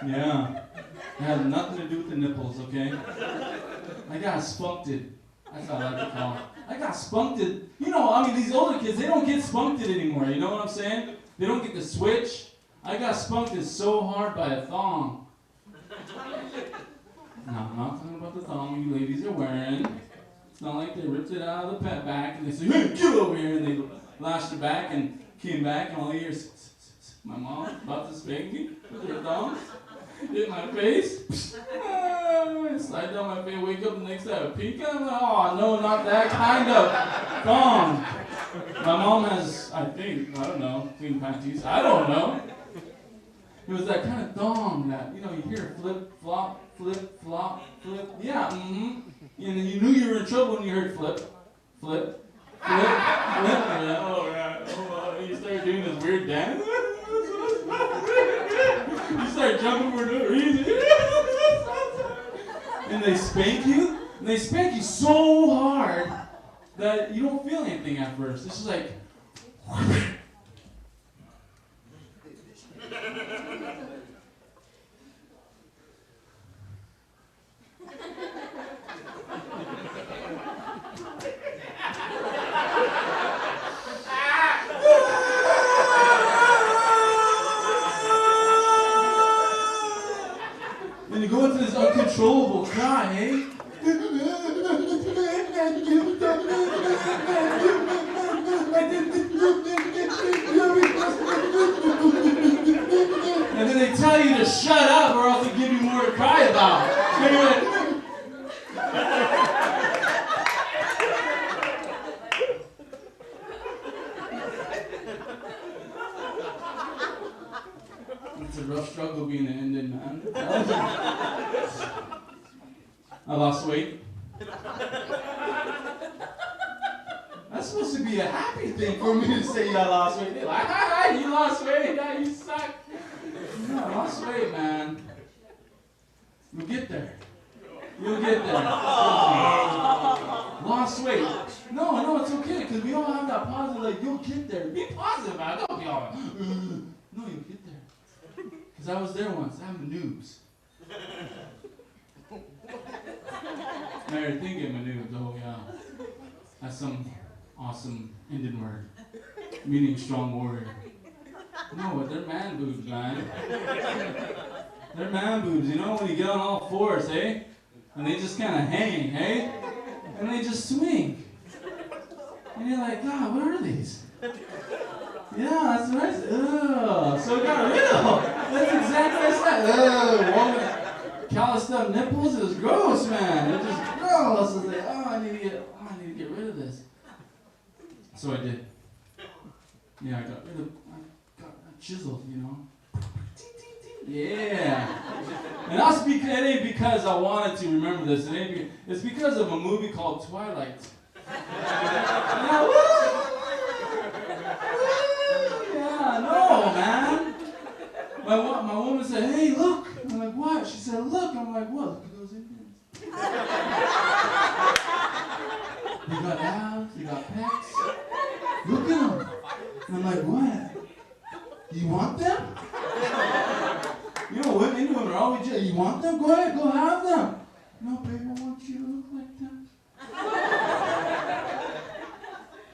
Yeah. It had nothing to do with the nipples, okay? I got spunked. That's what I like to call it. I got spunked. You know, I mean, these older kids, they don't get spunked anymore. You know what I'm saying? They don't get the switch. I got spunked so hard by a thong. No, I'm not talking about the thong you ladies are wearing. It's not like they ripped it out of the pet back and they say, hey, get over here, and they lashed it back and came back, and all you hear is, my mom about to spank me with her thumb. Hit my face. Slide down my face, wake up the next day, a pink. I'm like, oh no, not that kind of thong. My mom has, I think, I don't know, clean panties. I don't know. It was that kind of thong that, you know, you hear flip, flop, flip, flop, flip. Yeah, And you knew you were in trouble when you heard flip, flip, flip, flip. And you're like, oh, yeah. Oh, you start doing this weird dance. You start jumping for no reason. And they spank you. And they spank you so hard that you don't feel anything at first. It's just like... Then you go into this uncontrollable cry, eh? And then they tell you to shut up or else they give you more to cry about. And you're like, it's a rough struggle being an Indian man. I lost weight. That's supposed to be a happy thing for me to say I lost weight. They're like, hi, you lost weight, yeah, you suck. No, I lost weight, man. You'll get there. You'll get there. Lost weight. No, it's okay, because we all have that positive, like, you'll get there. Be positive about it. Don't be all like, no, you'll get there. Because I was there once. I'm the noobs. Now you're thinking manoob, oh yeah. That's some awesome Indian word, meaning strong warrior. No, but they're man boobs, man. They're man boobs, you know, when you get on all fours, eh? And they just kind of hang, eh? And they just swing. And you're like, God, what are these? Yeah, that's nice. Ugh. So I got rid of them. That's exactly what I said. Ugh, calloused up nipples, it was gross, man. It was just gross. I was like, I need to get rid of this. So I did. Yeah, I got chiseled, you know. Yeah. And that's because, it ain't because I wanted to remember this. It's because of a movie called Twilight. Yeah, yeah, no, man. My woman said, hey, look. I'm like, what? She said, look. I'm like, what? Look at those Indians. They got abs, they got pecs. Look at them. And I'm like, what? You want them? You know, Indian women are always just, you want them? Go ahead, go have them. No, babe, I want you to look like them.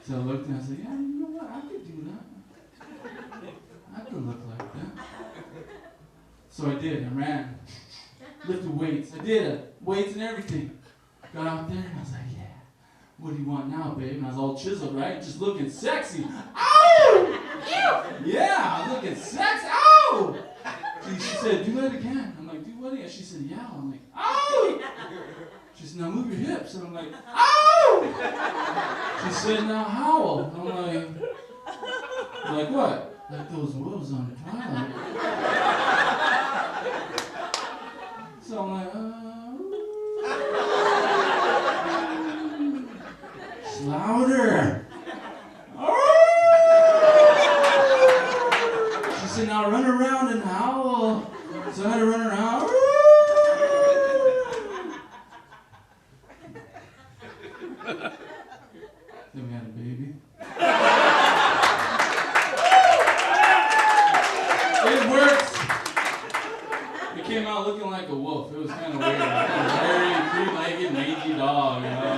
So I looked and I said, yeah, you know what? I could do that. I could look like that. So I did. I ran. Lifted weights. I did it. Weights and everything. Got out there and I was like, yeah. What do you want now, babe? And I was all chiseled, right? Just looking sexy. Ow! Yeah, I was looking sexy. Ow! She said, do that again. I'm like, do what again? She said, yeah. I'm like, ow! She said, now move your hips. And I'm like, ow! She said, now howl. I'm like what? Like those wolves on Twilight. So I'm like, louder. She said, now run around and howl. So I had to run around. Then we had a baby. It works. It came out looking like a wolf. It was kind of weird. Very three-legged, mangy dog, you know.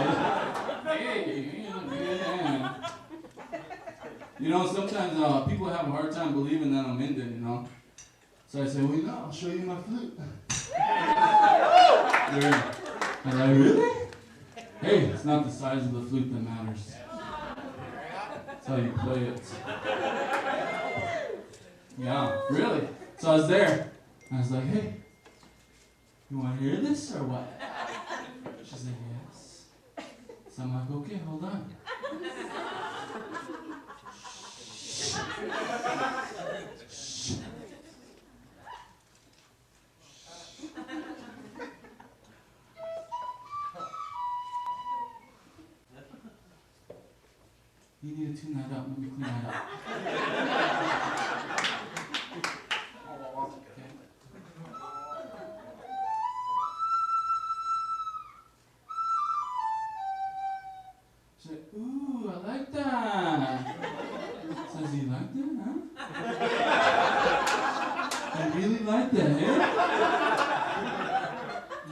You know, sometimes people have a hard time believing that I'm Indian, you know. So I say, well, you know, I'll show you my flute. I'm like, really? Hey, it's not the size of the flute that matters. It's how you play it. Yeah, really. So I was there. I was like, hey, you want to hear this or what? She said, yes. So I'm like, okay, hold on. tune that up. Let me clean that up. She's like, ooh, I like that. Says, you like that, huh? I really like that, eh?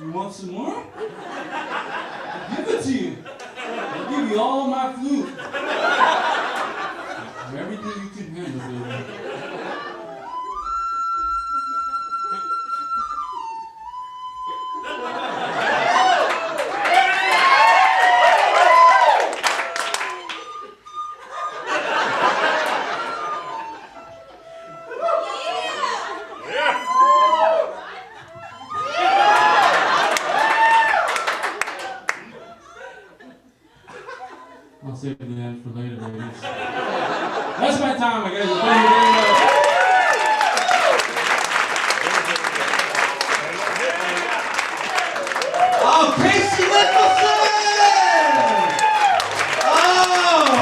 You want some more? I'll give it to you. I'll give you all my flute. Everything you can handle, baby. I'll save the end for later, ladies. That's my time, I guess. Thank you very much. Oh, Casey Nicholson! Oh!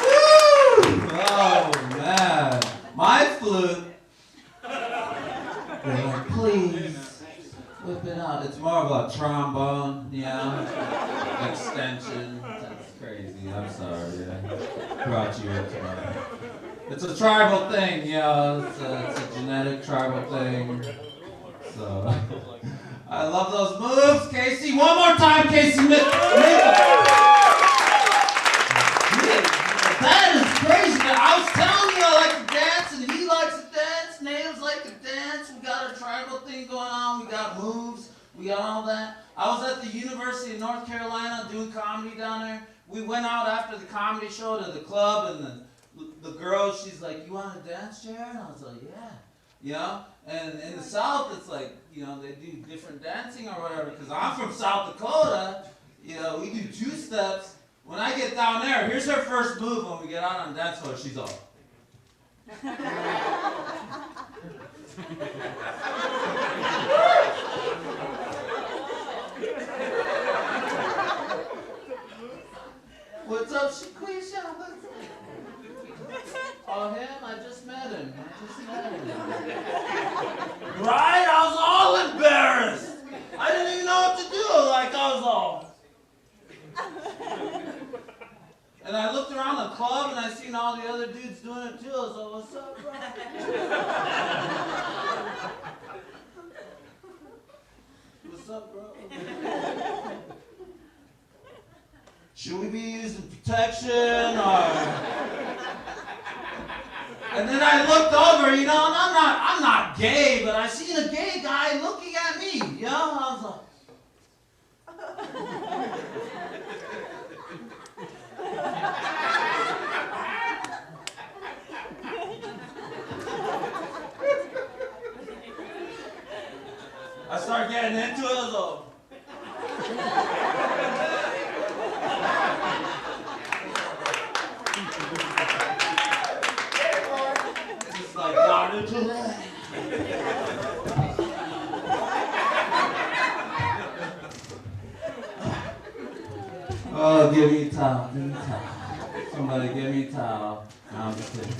Woo! Oh, man. My flute. They're like, please, whip it out. It's more of a trombone, you know? Extension. That's crazy. I'm sorry. Yeah. Brought you up tonight. It's a tribal thing, you know. It's a genetic tribal thing. So I love those moves, Casey. One more time, Casey. That is crazy. I was telling you I like to dance, and he likes to dance. Natives like to dance. We got a tribal thing going on. We got moves. We got all that. I was at the University of North Carolina doing comedy down there. We went out after the comedy show to the club, and the girl, she's like, you want to dance, Jared? And I was like, yeah. You know? And in the South, it's like, you know, they do different dancing or whatever. Because I'm from South Dakota. You know, we do two steps. When I get down there, here's her first move when we get out on the dance floor. She's all. What's up, Shaquisha? Oh, him? I just met him. Right? I was all embarrassed. I didn't even know what to do. Like, I was all. And I looked around the club and I seen all the other dudes doing it too. I was like, what's up, bro? What's up, bro? Should we be using protection or? And then I looked over, you know, and I'm not gay, but I seen a gay guy looking at me, you know? I was like. I started getting into it, I was like. Just like got into it. Oh, give me a towel, give me a towel. Somebody give me a towel. No, I'm just kidding.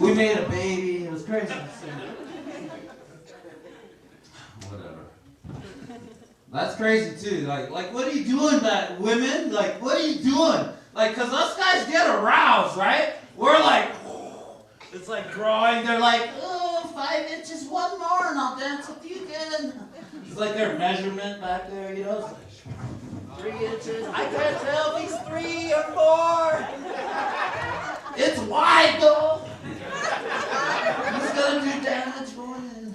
We made a baby, it was crazy. Whatever. That's crazy too. Like, what are you doing, that women? Like, what are you doing? Like, cause us guys get aroused, right? We're like, it's like growing. They're like, oh, 5 inches, one more, and I'll dance with you again. It's like their measurement back there, you know. It's like, 3 inches. I can't tell if he's 3 or 4. It's wide though. He's gonna do damage going in.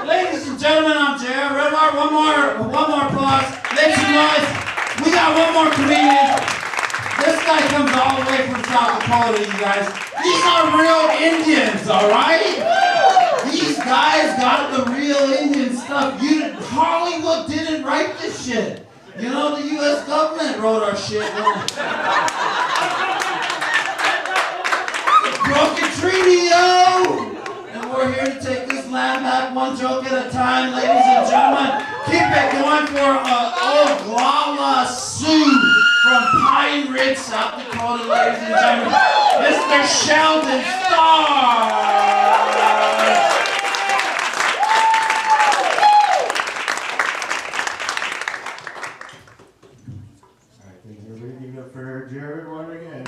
Ladies and gentlemen, I'm Jared. One more applause. Make some noise. We got one more comedian. This guy comes all the way from South Dakota, you guys. These are real Indians, all right? These guys got the real Indian stuff. Hollywood didn't write this shit. You know, the U.S. government wrote our shit. Broken treaty, yo! And we're here to take this land back one joke at a time, ladies and gentlemen. Keep it going for Oglala Sioux from Pine Ridge, South Dakota. Dakota, ladies and gentlemen, Mr. Sheldon Starr. Alright, thanks everybody. Give it up for Jared one again.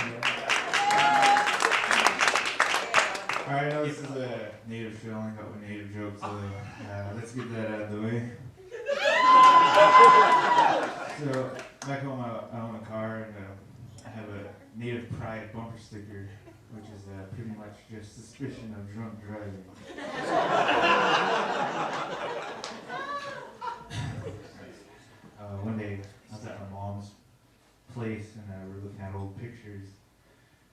Alright, I know this is a native show, I got my native jokes, so let's get that out of the way. So, back home I own a car and I have a native pride bumper sticker, which is pretty much just suspicion of drunk driving. One day I was at my mom's place and we were looking at old pictures.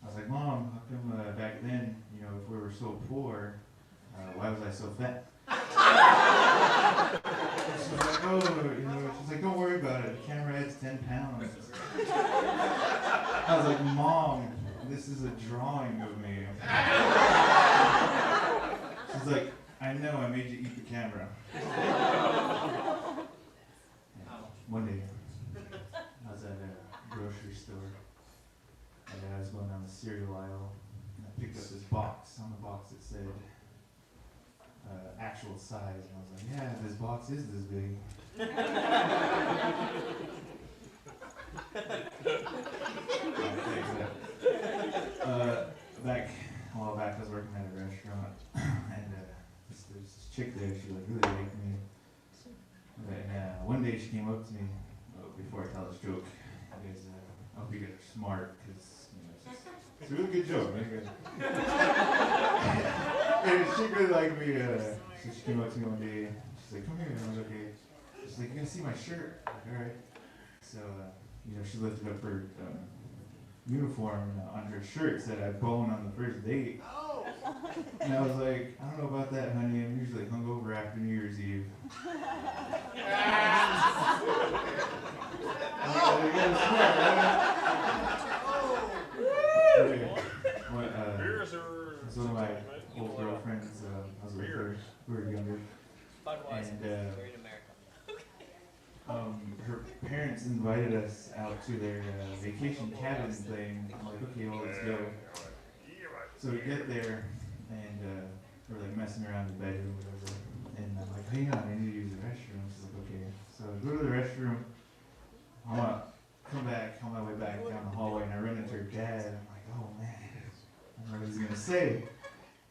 I was like, Mom, how come back then, you know, if we were so poor, why was I so fat? She's like, oh, you know, she's like, don't worry about it. The camera adds 10 pounds. I was like, Mom, this is a drawing of me. She's like, I know, I made you eat the camera. One day, I was at a grocery store, and I was going down the cereal aisle, and I picked up this box. On the box it said, actual size, and I was like, yeah, this box is this big. Back a while back, I was working at a restaurant, and there's this chick there, she like really liked me. And one day she came up to me, before I tell this joke, I guess, I hope you guys are smart, because you know, it's a really good joke, right? And she really liked me, so she came up to me one day, she's like, come here, and I was like, okay. She's like, you gonna see my shirt? I'm like, alright. So, you know, she lifted up her uniform, and on her shirt said I boned on the first date. Oh. And I was like, I don't know about that, honey, I'm usually hungover after New Year's Eve. It's one of my old girlfriends. I was with her. We were younger. And her parents invited us out to their vacation cabin thing. I'm like, okay, well, let's go. So we get there, and we're like messing around in the bedroom, whatever. And I'm like, hang on, I need to use the restroom. She's like, okay. So I go to the restroom. I want to come back on my way back down the hallway, and I run into her dad. I'm like, oh man, I don't know what he's gonna say.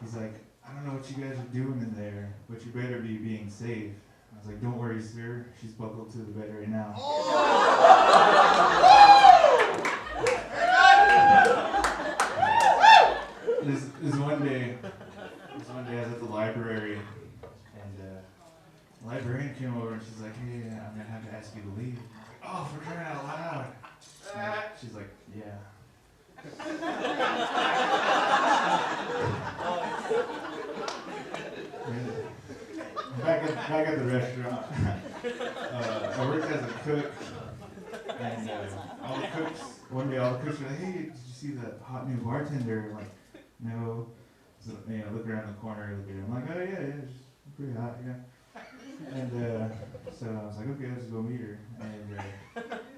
He's like, I don't know what you guys are doing in there, but you better be being safe. I was like, don't worry, sir. She's buckled to the bed right now. This one day I was at the library, and the librarian came over and she's like, hey, I'm gonna have to ask you to leave. I'm like, oh, for crying out loud. She's like, yeah. Back at the restaurant, I worked as a cook, and all the cooks were like, hey, did you see that hot new bartender? I'm like, no. So, you know, look around the corner, look at her. I'm like, oh yeah, it's pretty hot, yeah. And so I was like, okay, let's go meet her. And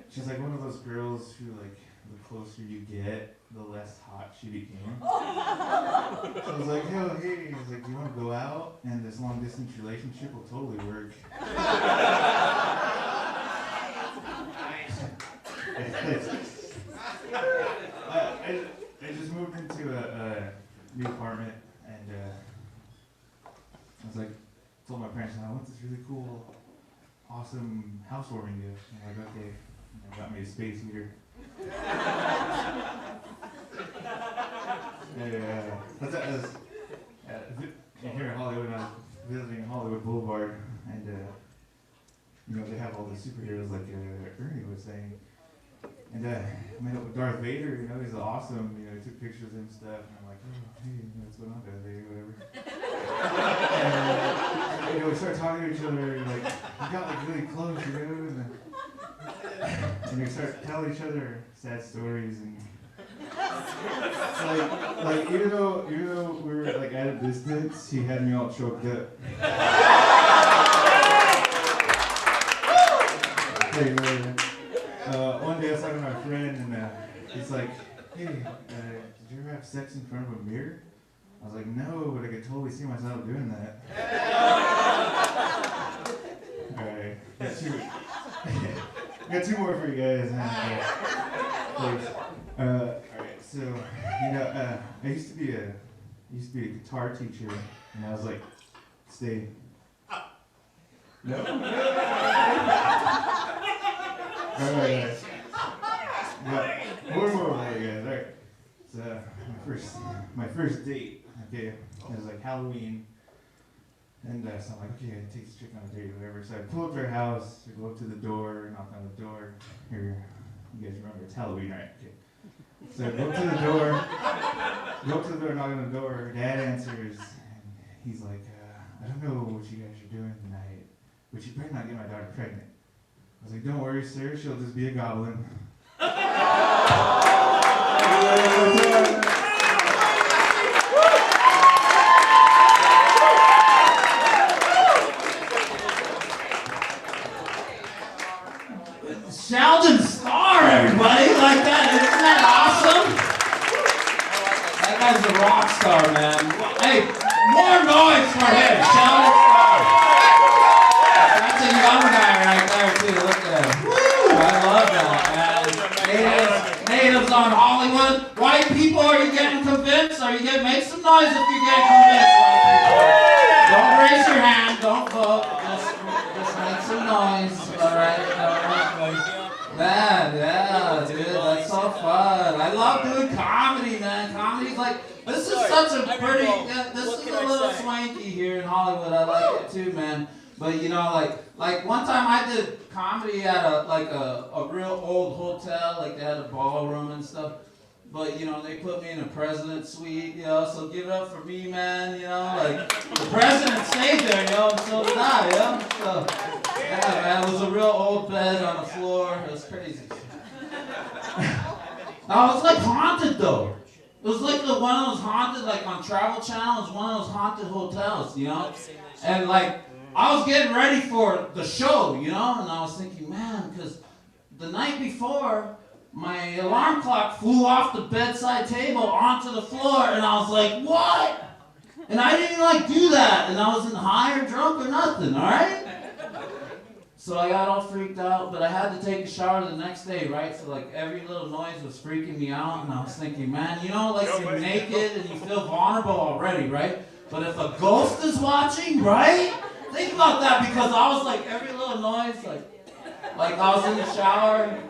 she's like one of those girls who, like, the closer you get, the less hot she became. So I was like, hey, I was like, do you want to go out? And this long distance relationship will totally work. I just moved into a new apartment, and I was like, told my parents, I want this really cool, awesome housewarming gift. And I'm like, okay. And they got me a space heater. Here in Hollywood, I was visiting Hollywood Boulevard, and you know, they have all the superheroes like Ernie was saying. And I met up with Darth Vader, you know, he's awesome, you know, he took pictures and stuff, and I'm like, oh, hey, what's going on, Darth Vader, whatever. And you know, we started talking to each other, and like, we got like really close, you know, and we started telling each other sad stories, and like even though we were like at a distance, he had me all choked up. Hey, man. One day I was talking to my friend, and he's like, hey, did you ever have sex in front of a mirror? I was like, no, but I could totally see myself doing that. Alright, got two more for you guys. Please. Alright, so, you know, I used to be a guitar teacher, and I was like, stay. No? Alright, more, guys. Alright. It's my first date. Okay, it was like Halloween, and so I'm like, okay, I take this chick on a date or whatever. So I pull up to her house, I go up to the door, knock on the door. Here, you guys remember it's Halloween, right? Okay. So I go up to the door, knock on the door. Her dad answers, and he's like, I don't know what you guys are doing tonight, but you better not get my daughter pregnant. I was like, don't worry, sir, she'll just be a goblin. Sheldon Starr, everybody, like that. Isn't that awesome? That guy's a rock star, man. Hey, more noise for him, Sheldon Starr. That's a young guy right there, too. Look at him. Woo! I love that, man. Natives on Hollywood. White people, are you getting convinced? Make some noise if you're getting convinced, white people. Don't raise your hand. Don't vote. Just make some noise. All right. Man, yeah, dude, that's so fun. I love doing comedy, man. Comedy's like, this is such a pretty, this is a little swanky here in Hollywood. I like it too, man. But you know, like one time I did comedy at a real old hotel, like they had a ballroom and stuff. But you know, they put me in a president's suite, you know, so give it up for me, man, you know, like the president stayed there, you know, and so did I, you know, so yeah, man, it was a real old bed on the floor, it was crazy. Now, it was like haunted though. It was like one of those haunted, like on Travel Channel, it was one of those haunted hotels, you know, and like, I was getting ready for the show, you know, and I was thinking, man, because the night before, my alarm clock flew off the bedside table onto the floor, and I was like, what? And I didn't like do that, and I wasn't high or drunk or nothing, all right? So I got all freaked out, but I had to take a shower the next day, right? So like every little noise was freaking me out, and I was thinking, man, you know, like you're naked and you feel vulnerable already, right? But if a ghost is watching, right? Think about that, because I was like every little noise, like I was in the shower,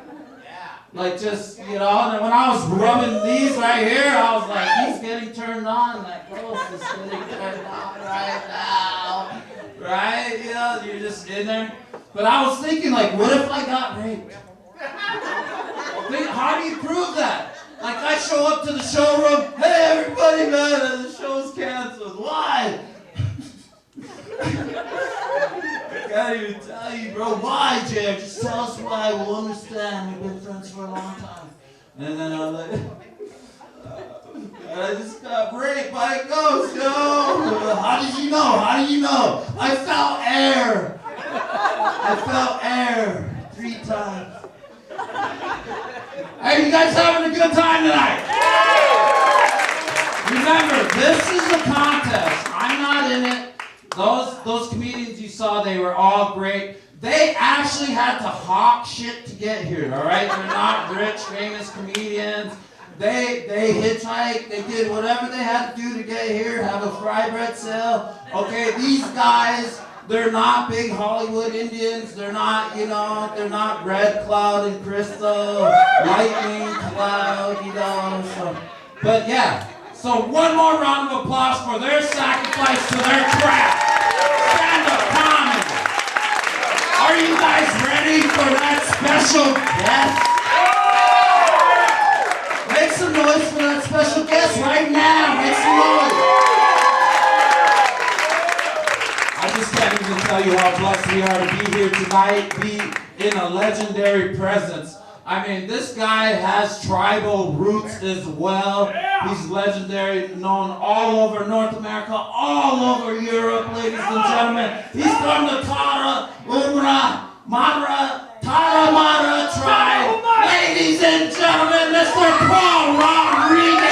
like just, you know, and when I was rubbing these right here, I was like, he's getting turned on, that ghost is getting turned on right now, right? You know, you're just in there. But I was thinking, like, what if I got raped? How do you prove that? Like, I show up to the showroom, hey, everybody, man, the show's canceled. Why? I can't even tell you, bro. Why, Jack? Just tell us why. We'll understand. We've been friends for a long time. And then I was like, I just got raped by a ghost, yo. How did you know? How did you know? I felt air. I felt air 3 times. Hey, you guys having a good time tonight? Remember, this is a contest. I'm not in it. Those comedians you saw, they were all great. They actually had to hawk shit to get here, all right? They're not rich, famous comedians. They hitchhiked, they did whatever they had to do to get here, have a fry bread sale. Okay, these guys, they're not big Hollywood Indians. They're not, you know, they're not Red Cloud and Crystal, Lightning Cloud, you know. So, but yeah, so one more round of applause for their sacrifice to their craft. Stand-up comedy. Are you guys ready for that special guest? Make some noise for that special guest right now. Make some noise. I just can't even tell you how blessed we are to be here tonight, be in a legendary presence. I mean, this guy has tribal roots as well. He's legendary, known all over North America, all over Europe, ladies and gentlemen. He's from the Tara Mara tribe. Ladies Ladies and gentlemen, Mr. Paul Rodriguez.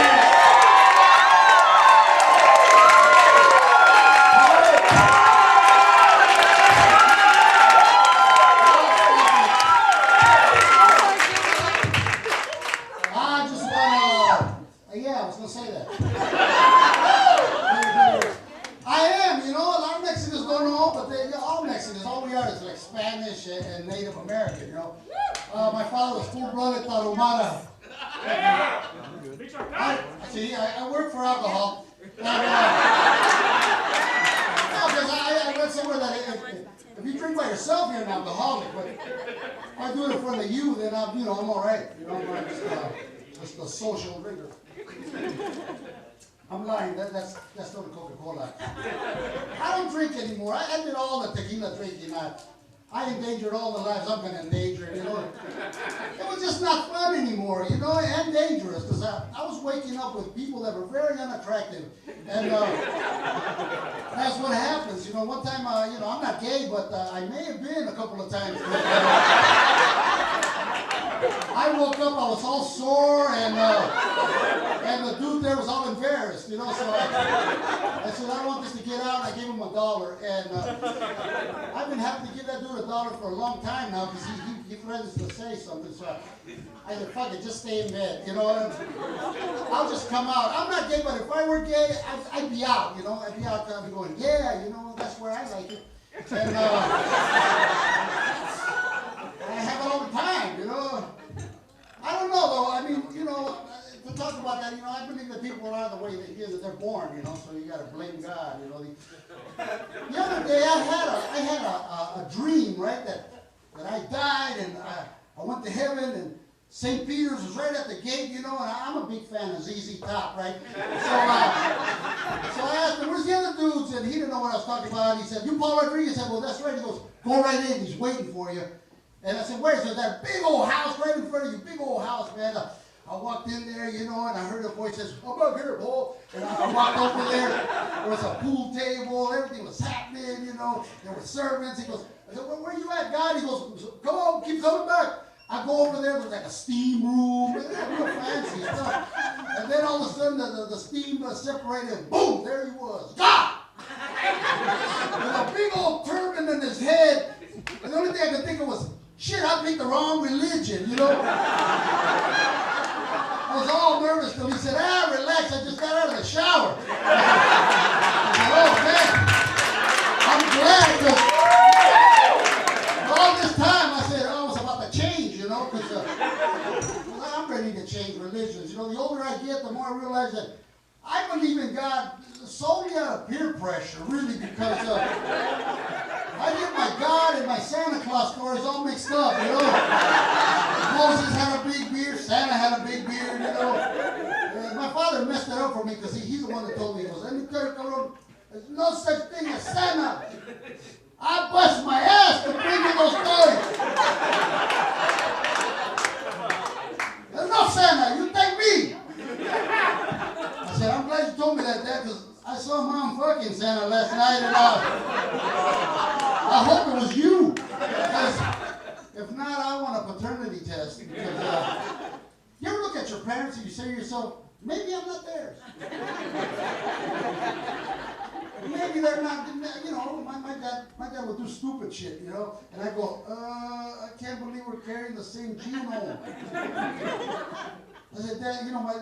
I just want to, yeah, I was going to say that. I am, you know, a lot of Mexicans don't know, but they're all Mexicans. All we are is like Spanish and Native American, you know. My father was full-blooded Tarahumara. I work for alcohol. And, I read somewhere that if you drink by yourself, you're an alcoholic, but if I do it in front of you, then I'm all right. You know, I'm just a social drinker. I'm lying. That's not a Coca-Cola. I don't drink anymore. I did all the tequila drinking. I endangered all the lives I'm going to endanger. You know, it was just not fun anymore. You know, and dangerous because I was waking up with people that were very unattractive, and that's what happens. You know, one time, you know, I'm not gay, but I may have been a couple of times. I woke up, I was all sore, and the dude there was all embarrassed, you know, so I said, I don't want this to get out, and I gave him $1, and I've been having to give that dude $1 for a long time now, because he threatens to say something, so I said, fuck it, just stay in bed, you know, I'll just come out. I'm not gay, but if I were gay, I'd be out, you know, I'd be out, I'd be going, yeah, you know, that's where I like it, and I have it all the time, you know. I don't know, though. I mean, you know, to talk about that, you know, I believe that people are the way that they're born, you know, so you got to blame God, you know. The other day, I had a dream, right, that I died and I went to heaven and St. Peter's was right at the gate, you know, and I'm a big fan of ZZ Top, right? So I asked him, where's the other dudes? And he didn't know what I was talking about. And he said, you Paul Rodriguez? I said, well, that's right. He goes, go right in. He's waiting for you. And I said, where's that big old house right in front of you? Big old house, man. I walked in there, you know, and I heard a voice says, I'm up here, Paul. And I walked over there. There was a pool table. Everything was happening, you know. There were servants. He goes, I said, well, where you at, God? He goes, come on, keep coming back. I go over there. There's like a steam room. Real fancy stuff. And then all of a sudden, the steam separated. Boom, there he was. God! With a big old turban in his head. And the only thing I could think of was, shit, I picked the wrong religion, you know? I was all nervous till he said, relax, I just got out of the shower. I said, oh, man, I'm glad, because all this time I said, I was about to change, you know, because I'm ready to change religions. You know, the older I get, the more I realize that I believe in God solely out of peer pressure, really, because I get my God and my Santa Claus stories all mixed up, you know. Moses had a big beard, Santa had a big beard, you know. My father messed it up for me because he's the one that told me, he goes, there's no such thing as Santa. I bust my ass to bring you those stories. There's no Santa, you thank me. I said, I'm glad you told me that, Dad, because I saw Mom fucking Santa last night, and I hope it was you. Because if not, I want a paternity test. Because, you ever look at your parents and you say to yourself, maybe I'm not theirs. Maybe they're not, you know, my dad would do stupid shit, you know, and I go, I can't believe we're carrying the same genome. I said, Dad, you know, my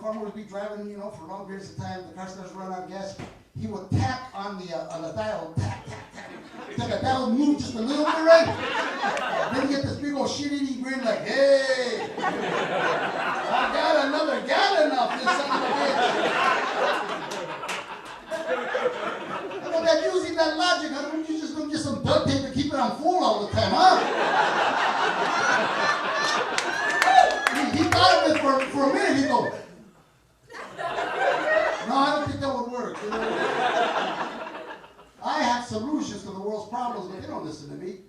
farmer would be driving, you know, for long periods of time, the car starts to run out of gas, he would tap on the dial, tap, tap, tap. Till the dial would move just a little bit, right? Then you get this big old shit-eating grin like, hey, I got another gallon of this son of a bitch. I know that using that logic, how don't you just go get some duct tape and keep it on full all the time, huh? He thought of it for a minute, he goes, no, I don't think that would work. You know? I have solutions to the world's problems, but they don't listen to me.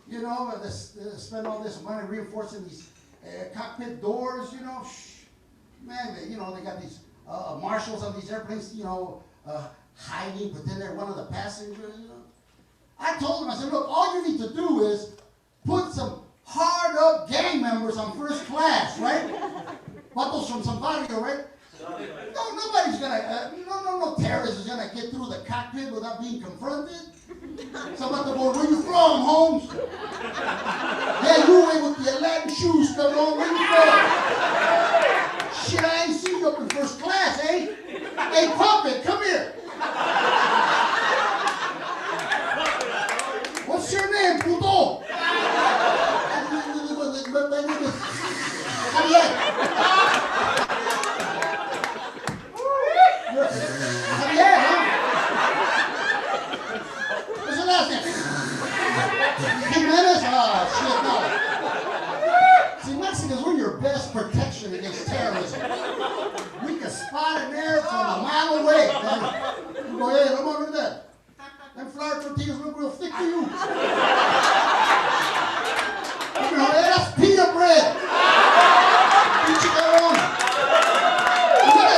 You know, they spend all this money reinforcing these cockpit doors, you know. Man, you know, they got these marshals on these airplanes, you know, hiding, pretend they're one of the passengers, you know. I told them, I said, look, all you need to do is put some hard up gang members on first class, right? Vatos from San Barrio, right? No, nobody's gonna, no terrorist is gonna get through the cockpit without being confronted. So about the boy, where you from, Holmes? Yeah, you went with the Aladdin shoes, come on, where you from? Shit, I ain't seen you up in first class, eh? Hey, puppet, come here. What's your name, puto? Javier, huh? What's your last name? Jimenez? Oh, shit, no. See, Mexicans, we're your best protection against terrorism. We can spot it there from a mile away, man. You go, hey, come on, look at that. Them flour tortillas look real thick to you. Hey, that's pita bread. Pinche cabrón. Look at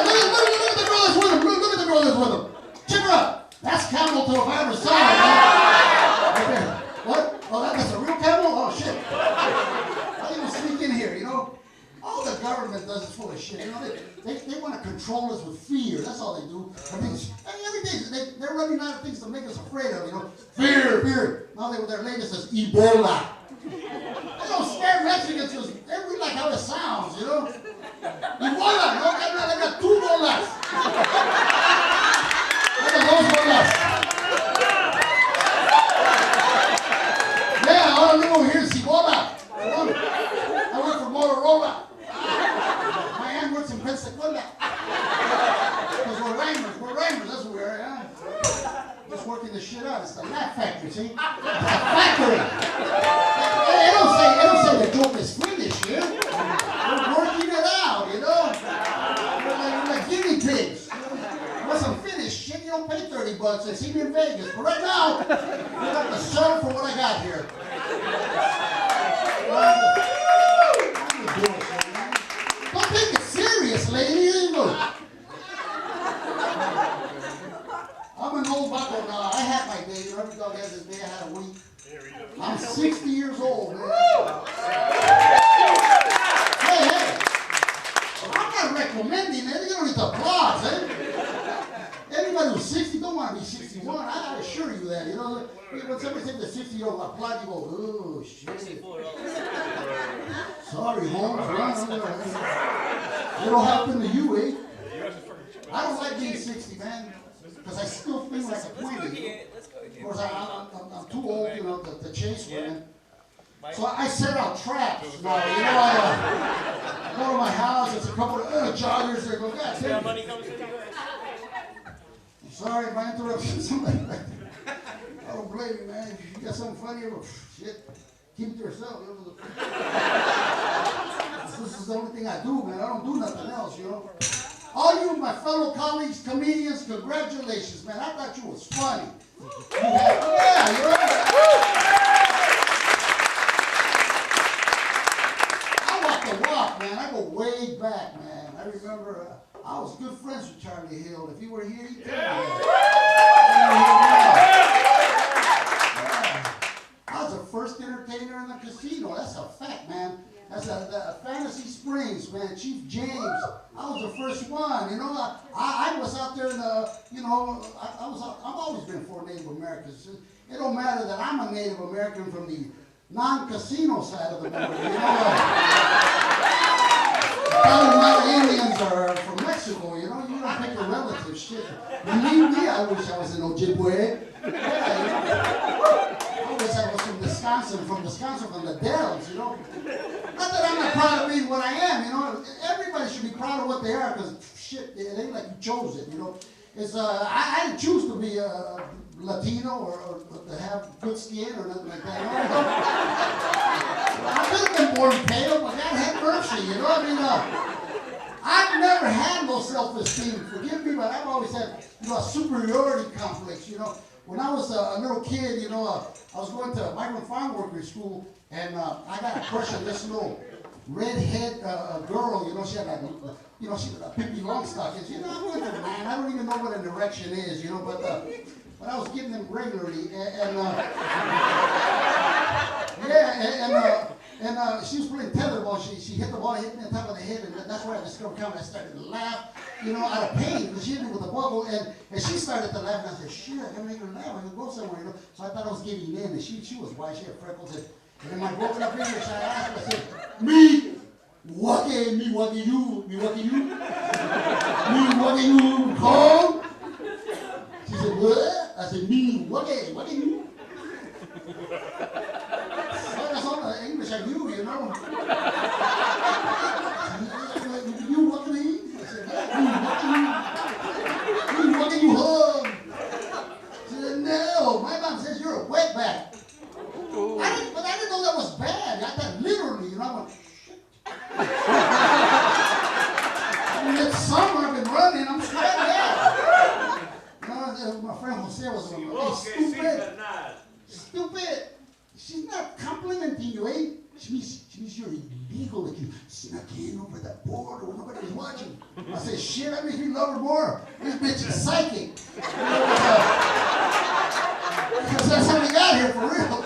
the girl that's with him. Look at the girl that's with him. Check her out. That's camel toe if I ever saw it. Right there. What? Oh, that's a real camel? Oh, shit. I didn't sneak in here, you know? All the government does is full of shit. You know, they want to control us with fear. That's all they do. I mean, every day they're running out of things to make us afraid of, you know? Fear. Now their latest is Ebola. They don't scare Mexicans because they really like how it sounds, you know? Ebola, no, they got 2 bolas. Look at those bolas. Yeah, all I live over here is Ebola. I work for Motorola. My aunt works in Pensacola. Because we're rhymers, that's what we are, yeah? Just working the shit out. It's the laugh factory, see? It's a factory. They don't say the joke is finished here. We're working it out, you know? We're like guinea pigs. Once I'm finished, shit, you don't pay $30. They see me in Vegas. But right now, you got to settle for what I got here. Don't take it serious, lady. I'm an old bucko now. I had my day. Every dog has his day. I had a week. I'm 60 years old, man. Hey. I'm not recommending it. You don't need to applaud, eh? Anybody who's 60 don't want to be 61. I assure you that. You know, when somebody says the 60-year-old applaud, you go, oh, shit. Sorry, Holmes. It'll happen to you, eh? I don't like being 60, man. Because I still feel like a 20. Of course, I'm too old, you know, to chase women. So I set out traps. Now, you know, I go to my house, there's a couple of joggers there. Go, God damn it. I'm sorry if I interrupted somebody. I don't blame you, man. If you got something funny, shit, keep it to yourself. You know? This is the only thing I do, man. I don't do nothing else, you know. All you, my fellow colleagues, comedians, congratulations, man. I thought you was funny. Yeah, you're right. I walk the walk, man. I go way back, man. I remember I was good friends with Charlie Hill. If he were here, he'd tell me that. I was the first entertainer in the casino. That's a fact, man. That's a Fantasy Springs, man. Chief James. I was the first one. You know, I was out there in the, you know, I've always been for Native Americans. It don't matter that I'm a Native American from the non-casino side of the border. You know, my Indians are from Mexico. You know, you don't pick your relatives. Shit. Believe me, I wish I was in Ojibwe. Yeah, you know. I wish I was from Wisconsin, from the Dells, you know. Not that I'm not proud of being what I am, you know. Everybody should be proud of what they are, because shit, it ain't like you chose it, you know. It's I didn't choose to be Latino or to have good skin or nothing like that. You know? I could have been born pale, but God had mercy, you know. I mean, I've never had no self-esteem. Forgive me, but I've always had, you know, a superiority complex, you know. When I was a little kid, you know, I was going to migrant farm workers school, and I got a crush on this little redhead girl. You know, she had like, you know, she had a Pippi Longstockings. You know, I'm like, man, I don't even know what an erection is, you know, but I was getting them regularly, And she was playing tetherball. She hit the ball, hit me on top of the head, and that's where I discovered comedy. I started to laugh, out of pain, because she hit me with a bubble, and she started to laugh, and I said, shit, I gotta make her laugh, I gotta go somewhere, So I thought I was giving in, and she was white, she had freckles, and then my broken up English, I asked her, I said, me, what you, me, what you, me, what you, call? She said, what? I said, me, what you? That's all the English I knew, You what me? I said, you what you hug? She said, no, my mom says you're a wetback. But I didn't know that was bad. I thought literally, I went, shit. It's summer, I've been running, I'm sweating out. My friend Jose was like, hey, stupid. She's not complimenting you, eh? She means you're illegal, like you snuck in over that board or nobody was watching. I said, shit, I make you love her more. This bitch is psychic. Because that's how we got here, for real.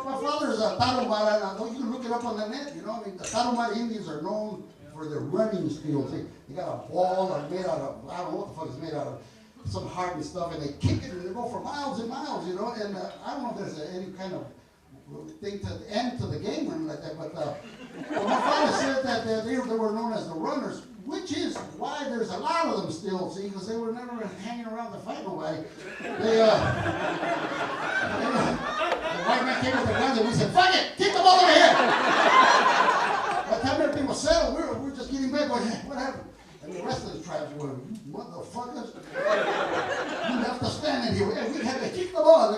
My father is a Tarahumara. You can look it up on the net, the Tarahumara Indians are known for their running skills. They got a ball made out of, I don't know what the fuck it's made out of, some hardened stuff, and they kick it and they go for miles and miles, and I don't know if there's any kind of thing to end to the game or anything like that, but my father said that they were known as the runners, which is why there's a lot of them still, see, because they were never hanging around to fight nobody. The white man came with the guns and we said, fuck it, kick the ball over here. By the time everything was settled, we were just getting back going, hey, what happened? And the rest of the tribes were, motherfuckers. You have to stand in here. We had to kick the ball.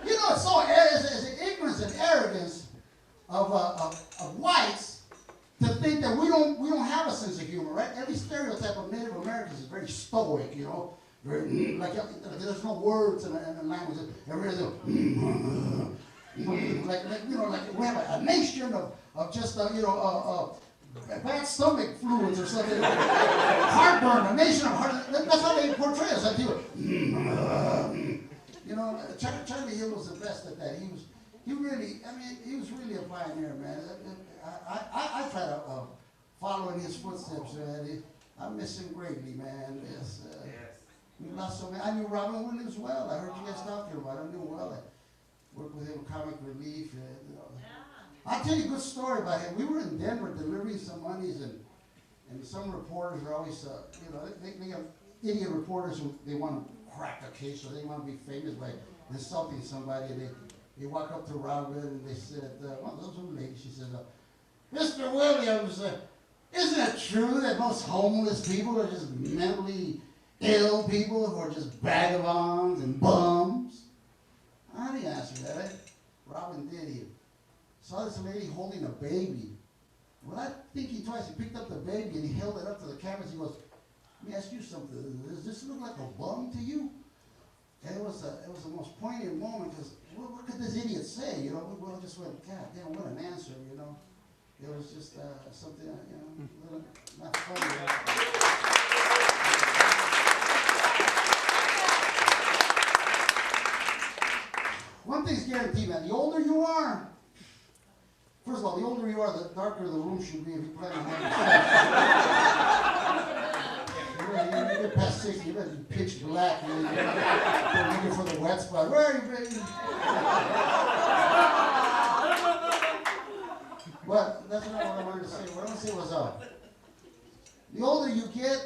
It's so it's the ignorance and arrogance of whites to think that we don't have a sense of humor, right? Every stereotype of Native Americans is very stoic, very like there's no words in the language. Everybody's like we have a nation of just bad stomach fluids or something. Heartburn, a nation of heart. That's how they portray us. Like Charlie Hill was the best at that. He was really a pioneer, man. I try to follow in his footsteps, man. I miss him greatly, man. Yes. We lost so many. I knew Robin Williams well. I heard you guys talking about him. I knew him well. I worked with him in Comic Relief. I'll tell you a good story about him. We were in Denver delivering some monies, and some reporters are always, they have idiot reporters who they want to crack a case or they want to be famous by insulting somebody. And they walk up to Robin and they said, well, those were ladies. She said, Mr. Williams, isn't it true that most homeless people are just mentally ill people who are just vagabonds and bums? How do you answer that, eh? Robin did here. Saw this lady holding a baby. Without thinking twice, he picked up the baby and he held it up to the cameras. He goes, let me ask you something. Does this look like a bum to you? And it was the most poignant moment because what could this idiot say? We all just went, God damn, what an answer, It was just something, not funny. One thing's guaranteed, man. The older you are, first of all, the older you are, the darker the room should be if you plan on having sex. You get past 60, you better be pitch black. You're looking for the wet spot. Where are you, baby? But that's not what I wanted to say. What I wanted to say was, the older you get,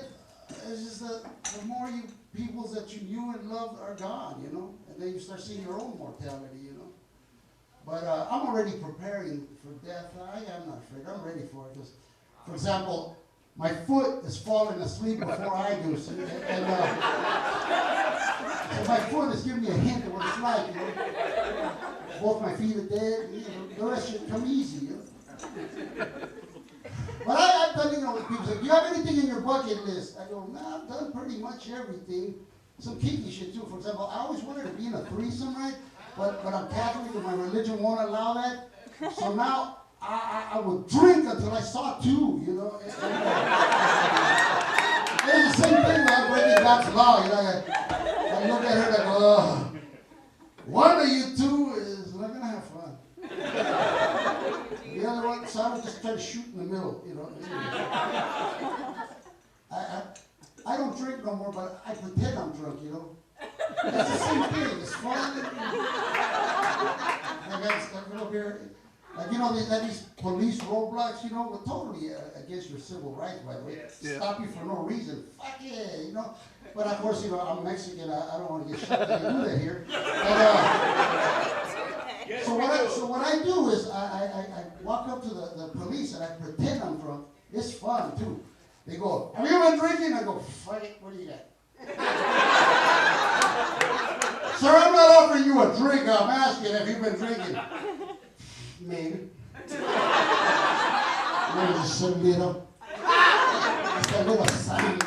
it's just the more peoples that you knew and loved are gone, and then you start seeing your own mortality, But I'm already preparing for death. I'm not afraid. I'm ready for it. Because, for example, my foot is falling asleep before I do. So my foot is giving me a hint of what it's like. Both my feet are dead. The rest should come easy. But I've done, people say, do you have anything in your bucket list? I go, no, I've done pretty much everything. Some kinky shit too. For example, I always wanted to be in a threesome, right? But I'm Catholic and my religion won't allow that. So now I would drink until I saw two, It's the same thing about breaking God's law. I look at her and I go, to shoot in the middle, you know. I don't drink no more, but I pretend I'm drunk, you know. It's the same thing. It's fun. I got stuff over here. Like, you know, these police roadblocks, you know, were totally against your civil rights, by the way. Yeah. Stop you for no reason. Fuck yeah, you know. But of course, you know, I'm Mexican. I don't want to get shot. I do that here. But, so what I do is I walk up to the police and I pretend I'm drunk. It's fun too. They go, have you been drinking? I go, fuck it, what do you got? Sir, I'm not offering you a drink. I'm asking if you've been drinking. Maybe. Maybe just a little. Just a little sign.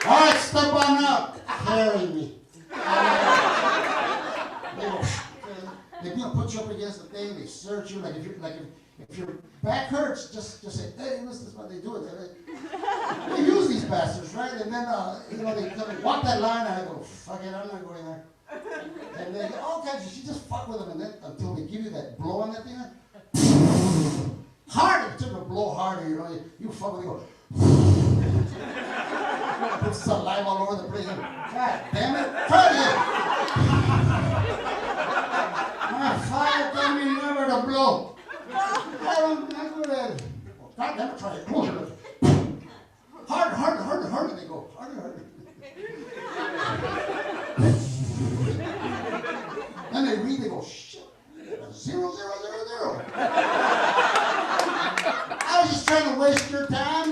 All right, step on up. Carry me. They're gonna put you up against the thing. They search you if your back hurts, just say, hey, this is what they do. They use these bastards, right? And then you know, they walk that line, and I go, fuck it, I'm not going there. And they go, oh, God, you should just fuck with them, and then until they give you that blow on that thing. Harder, it took a blow harder, you know. You fuck with it, you go. Put saliva all over the place. God damn it! Try it again. My fire told me never to blow. I don't good at it. God damn it! Try it. Harder. They go harder. Then they read. They go shit. 0, 0, 0, 0. I was just trying to waste your time.